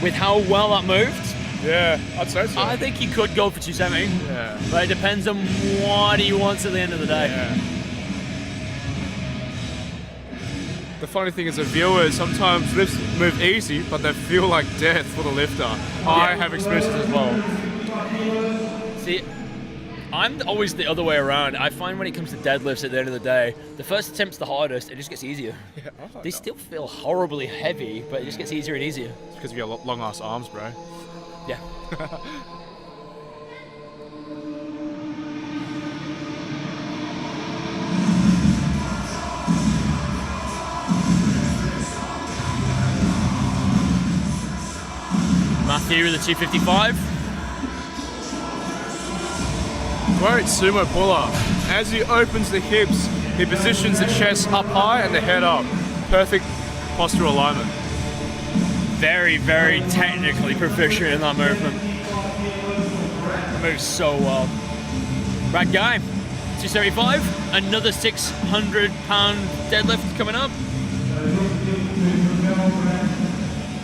with how well that moved. Yeah, I'd say so. I think he could go for 270. Yeah. But it depends on what he wants at the end of the day. Yeah. The funny thing is the viewers, sometimes lifts move easy, but they feel like death for the lifter. I have experiences as well. See, I'm always the other way around. I find when it comes to deadlifts at the end of the day, the first attempt's the hardest, it just gets easier. Yeah, They still feel horribly heavy, but it just gets easier and easier. It's because of your long ass arms, bro. Yeah. Matthew with the 255. Great sumo pull-up. As he opens the hips, he positions the chest up high and the head up. Perfect postural alignment. Very, very technically proficient in that movement. Moves so well. Right guy, 275. Another 600-pound deadlift coming up.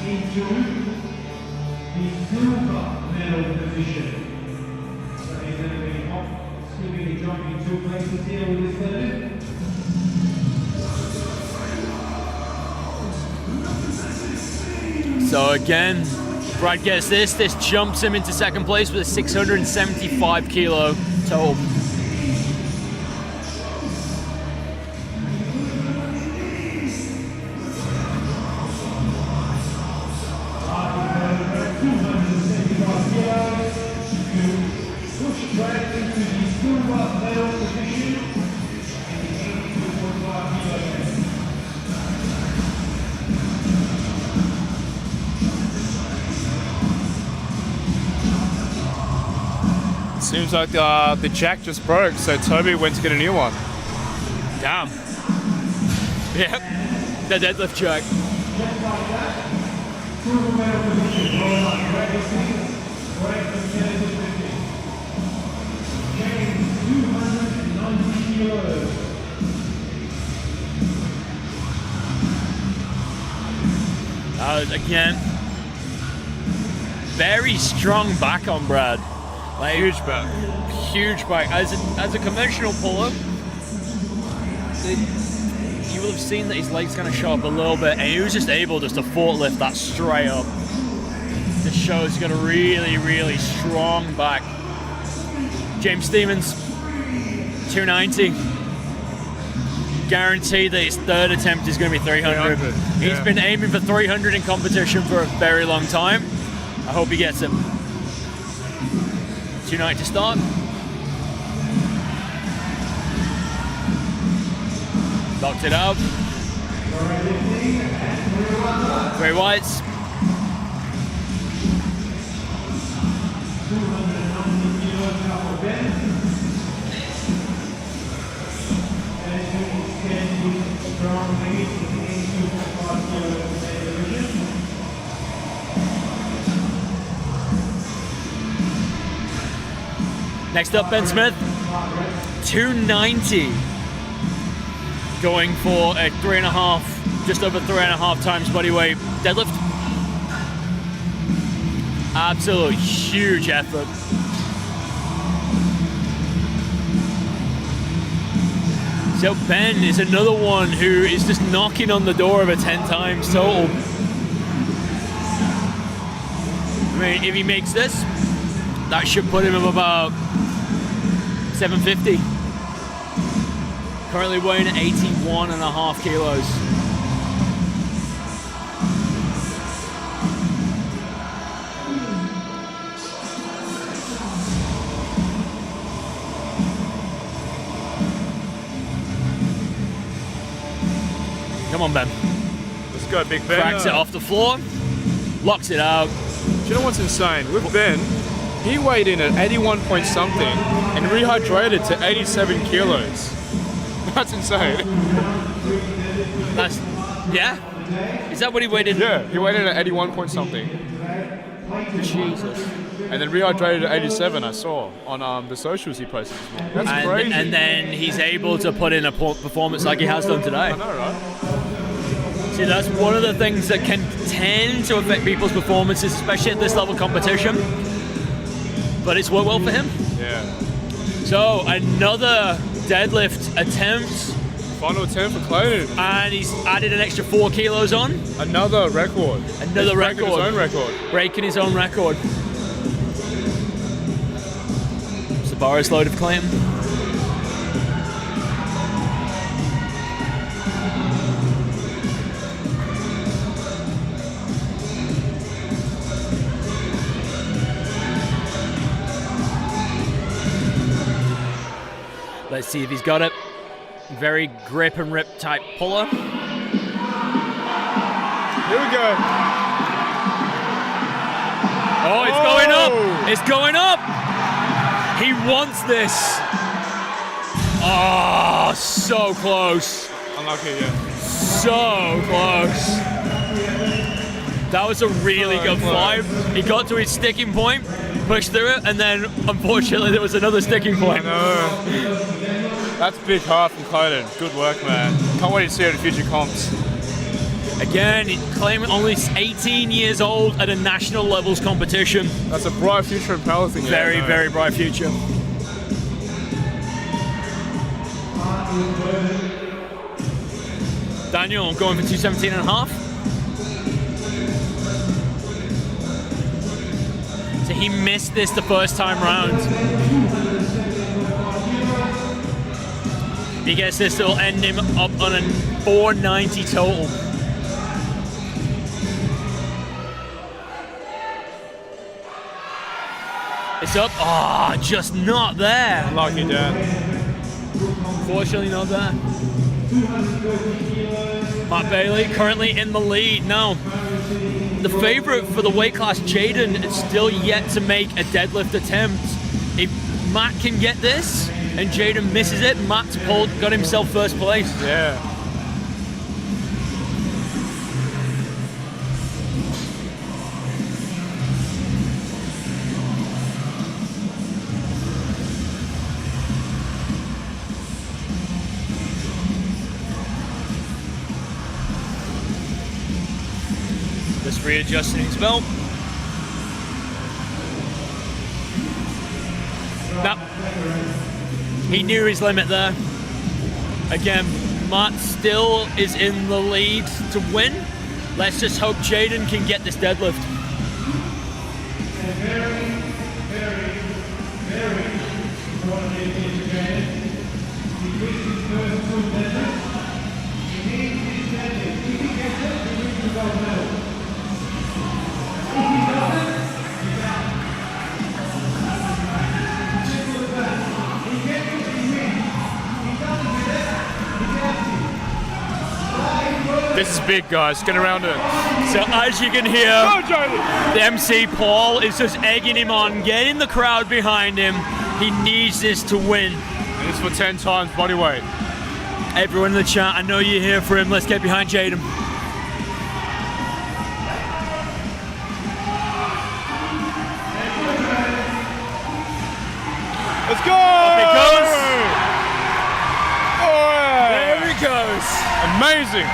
Into the silver medal position. So he's going to be skipping and jumping 2 places here with this deadlift. So again, Brad gets this. This jumps him into second place with a 675 kilo total. Seems like the jack just broke, so Toby went to get a new one. Damn. Yep. The deadlift jack. Again, very strong back on Brad. Like, Huge back. Huge back. As a conventional puller, you will have seen that his legs kind of show up a little bit, and he was just able just to forklift that straight up. This shows he's got a really, really strong back. James Stevens, 290. Guaranteed that his third attempt is going to be 300. He's been aiming for 300 in competition for a very long time. I hope he gets it. 290 to start. Locked it up. 3 whites. Next up, Ben Smith, 290. Going for a 3.5, just over 3.5 times body weight deadlift. Absolute huge effort. So Ben is another one who is just knocking on the door of a 10 times total. I mean, if he makes this, that should put him at about 750. Currently weighing at 81.5 kilos. Come on, Ben. Let's go, Big Ben. Cracks it off the floor, locks it out. Do you know what's insane? With Ben, he weighed in at 81 point something and rehydrated to 87 kilos. That's insane. That's, yeah? Is that what he weighed in? Yeah, he weighed in at 81 point something. Jesus. And then rehydrated at 87, I saw on the socials he posted this morning. That's crazy. And then he's able to put in a performance like he has done today. I know, right? See, that's one of the things that can tend to affect people's performances, especially at this level of competition. But it's worked well for him. Yeah. So another deadlift attempt. Final attempt for Clayton. And he's added an extra 4 kilos on. Another record. Another record. Breaking his own record. Breaking his own record. So bar is loaded for Clayton. Let's see if he's got it. Very grip and rip type puller. Here we go. Oh, it's going up. It's going up. He wants this. Oh, so close. Unlucky, yeah. So close. That was a really good fly. He got to his sticking point, pushed through it, and then unfortunately there was another sticking point. That's big heart from Clayton. Good work, man. Can't wait to see it in future comps. Again, claiming only 18 years old at a national levels competition. That's a bright future in powerlifting. Very, very bright future. Daniel going for 217 and a half. So he missed this the first time round. He gets this, it'll end him up on a 490 total. It's up. Oh, just not there. Unlucky, Dan. Fortunately not there. Matt Bailey currently in the lead. Now, the favorite for the weight class, Jaden, is still yet to make a deadlift attempt. If Matt can get this and Jaden misses it, Matt's got himself first place. Yeah. Just readjusting his belt. No. He knew his limit there. Again, Matt still is in the lead to win. Let's just hope Jaden can get this deadlift. This is big, guys. Get around it. So as you can hear, the MC Paul is just egging him on, getting the crowd behind him. He needs this to win. And it's for 10 times body weight. Everyone in the chat, I know you're here for him. Let's get behind Jaden. Let's go! Up it goes. Oh, yeah. There he goes. Amazing.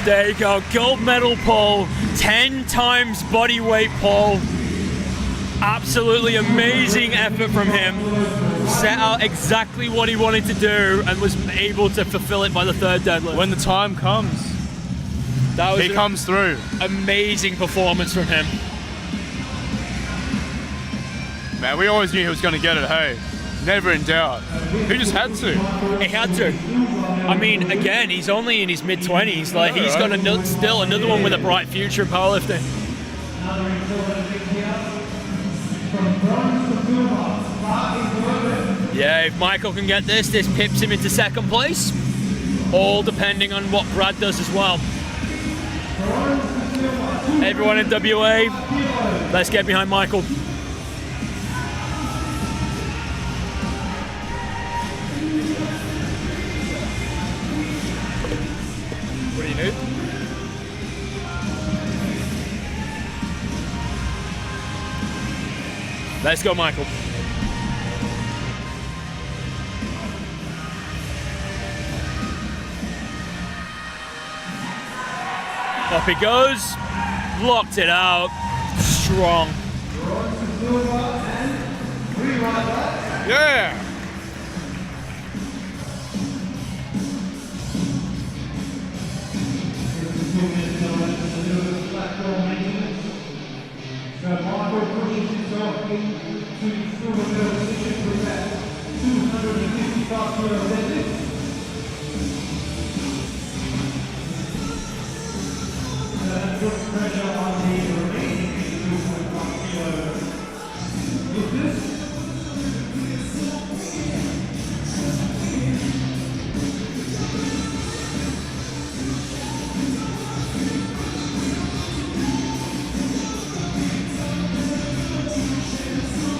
There you go, gold medal Paul, 10 times body weight Paul. Absolutely amazing effort from him. Set out exactly what he wanted to do and was able to fulfill it by the third deadlift. When the time comes, that was he comes through. Amazing performance from him. Man, we always knew he was going to get it, hey. Never in doubt. He just had to. He had to. I mean, again, he's only in his mid-20s. Like, he's got still another one with a bright future in powerlifting. Yeah, if Michael can get this pips him into second place. All depending on what Brad does as well. Everyone in WA, let's get behind Michael. What do you need? Let's go, Michael. Up he goes. Locked it out. Strong. Yeah!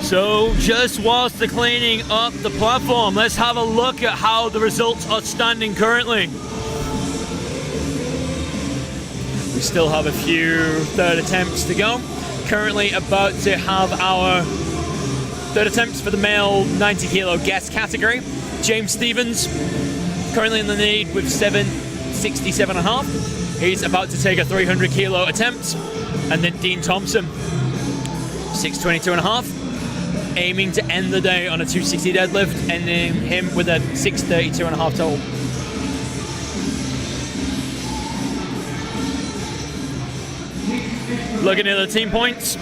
So just whilst they're cleaning up the platform, let's have a look at how the results are standing currently. We still have a few third attempts to go. Currently about to have our third attempts for the male 90 kilo guest category. James Stevens, currently in the lead with 767.5. He's about to take a 300 kilo attempt. And then Dean Thompson, 622.5. Aiming to end the day on a 260 deadlift, ending him with a 632.5 total. Looking at the team points,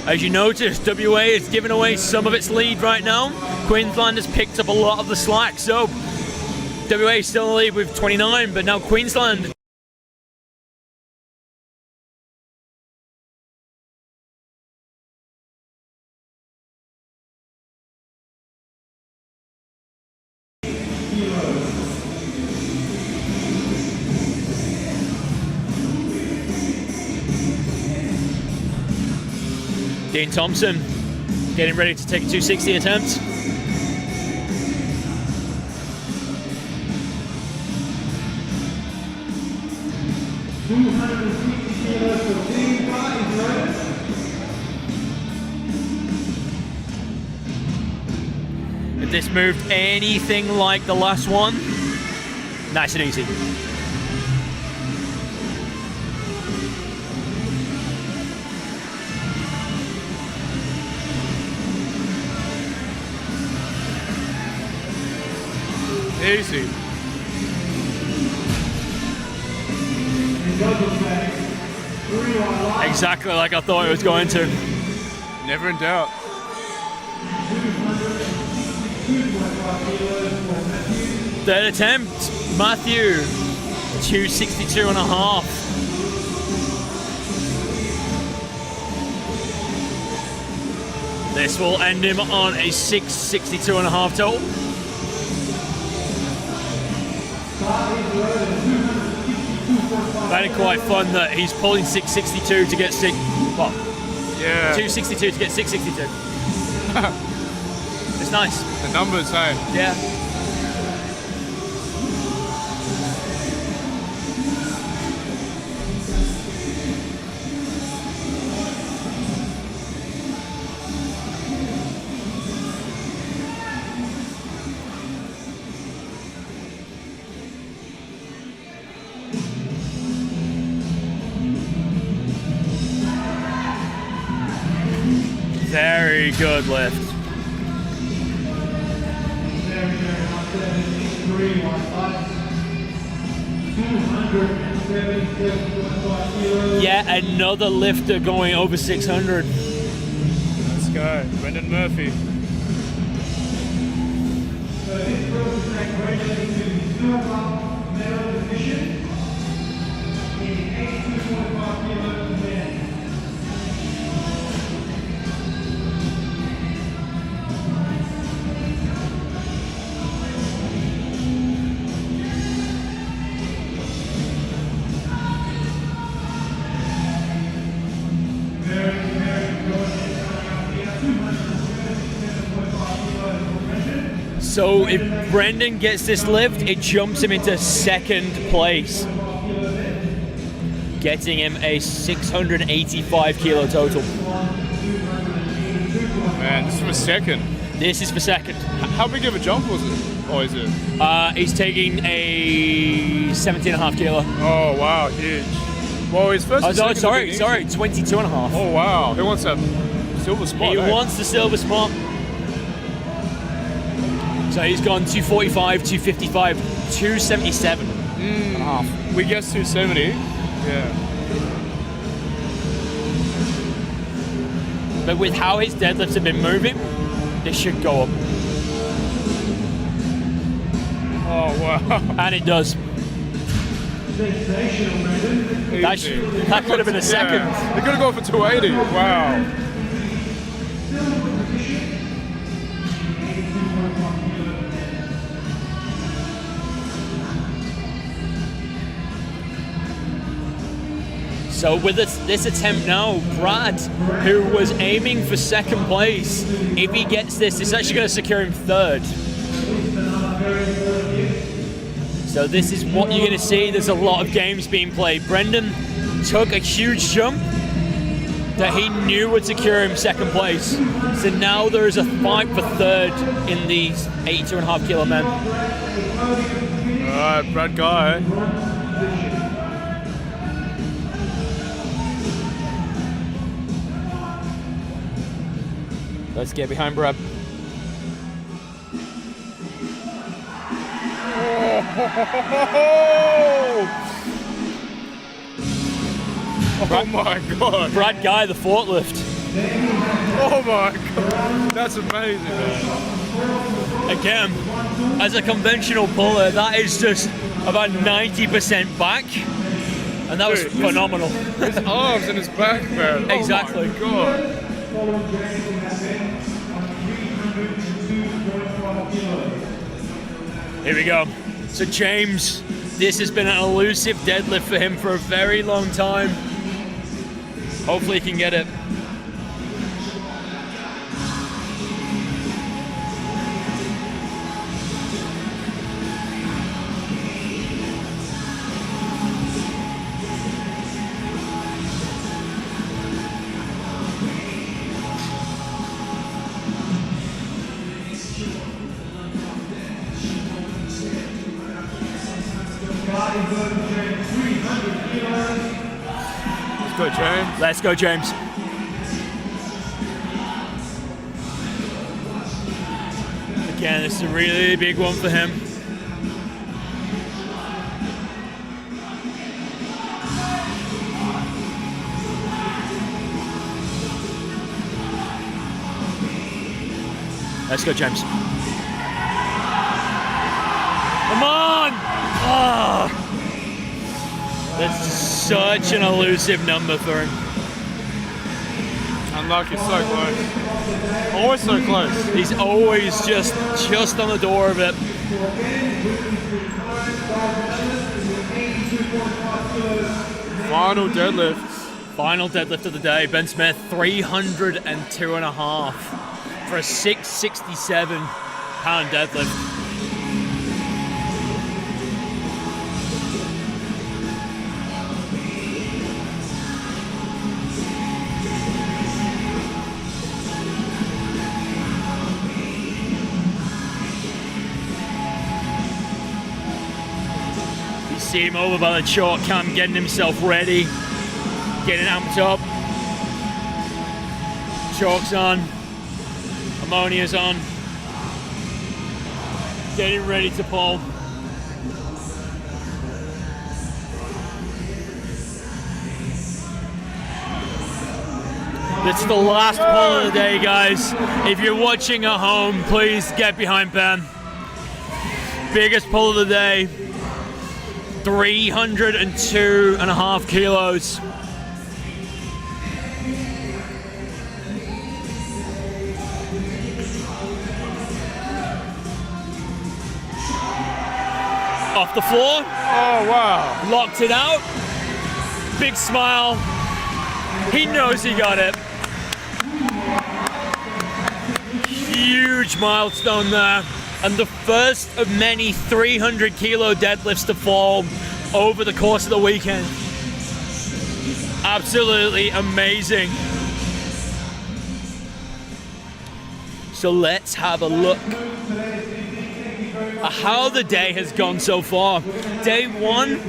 as you notice, WA is giving away some of its lead right now. Queensland has picked up a lot of the slack, so WA is still in the lead with 29, but now Queensland. Dean Thompson getting ready to take a 260 attempt. If this moved anything like the last one, nice and easy. Easy. Exactly like I thought it was going to. Never in doubt. Third attempt, Matthew, 262.5. This will end him on a 662.5 total. That'd be quite fun that he's pulling 662 to get Yeah. 262 to get 662. It's nice. The numbers, hey. Yeah. Very good lift. Yeah, another lifter going over 600. Let's go. Brendan Murphy. So if Brendan gets this lift, it jumps him into second place, getting him a 685 kilo total. Man, this is for second. This is for second. How big of a jump was it? Or is it? He's taking a 17.5 kilo. Oh, wow, huge. Well, his first. Oh, sorry, 22.5. Oh, wow. He wants a silver spot. He wants the silver spot. So he's gone 245, 255, 277 and a half. We guessed 270. Yeah. But with how his deadlifts have been moving, this should go up. Oh, wow. And it does. That could have been a second. Yeah. They could have gone for 280. Wow. So with this attempt now, Brad, who was aiming for second place, if he gets this, it's actually going to secure him third. So this is what you're going to see. There's a lot of games being played. Brendan took a huge jump that he knew would secure him second place. So now there is a fight for third in these 82.5 kilo men. All right, Brad Guy. Let's get behind Brad. Oh my god. Brad Guy, the forklift. Oh my god. That's amazing, man. Again, as a conventional puller, that is just about 90% back. And that was Dude, phenomenal. His arms and his back, man. Exactly. Oh my god. Here we go. So James, this has been an elusive deadlift for him for a very long time. Hopefully he can get it. Let's go, James. Let's go, James. Again, this is a really big one for him. Let's go, James. Come on! Oh. That's such an elusive number for him. Unlucky, so close. Always so close. He's always just on the door of it. Final deadlift. Final deadlift of the day. Ben Smith, 302.5 for a 667-pound deadlift. See him over by the chalk cam, getting himself ready, getting amped up. Chalk's on, ammonia's on, getting ready to pull. That's the last pull of the day, guys. If you're watching at home, please get behind Ben. Biggest pull of the day. 302.5 kilos. Off the floor. Oh, wow. Locked it out. Big smile. He knows he got it. Huge milestone there. And the first of many 300 kilo deadlifts to fall over the course of the weekend. Absolutely amazing. So let's have a look at how the day has gone so far. Day one.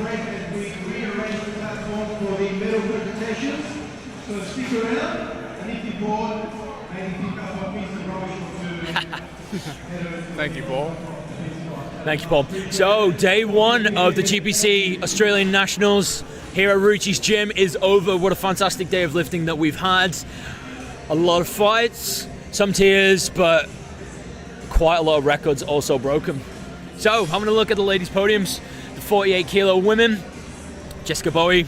Thank you, Paul. Thank you, Paul. So, day one of the GPC Australian Nationals here at Rucci's gym is over. What a fantastic day of lifting that we've had. A lot of fights, some tears, but quite a lot of records also broken. So, having a look at the ladies' podiums. The 48 kilo women, Jessica Bowie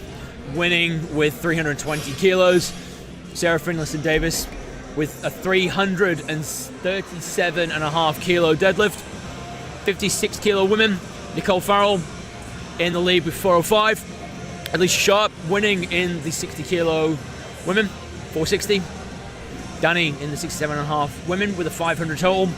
winning with 320 kilos. Sarah Finlayson-Davis with a 337.5 kilo deadlift. 56 kilo women, Nicole Farrell in the lead with 405. at least Sharp winning in the 60 kilo women, 460. Danny in the 67.5 women with a 500 total.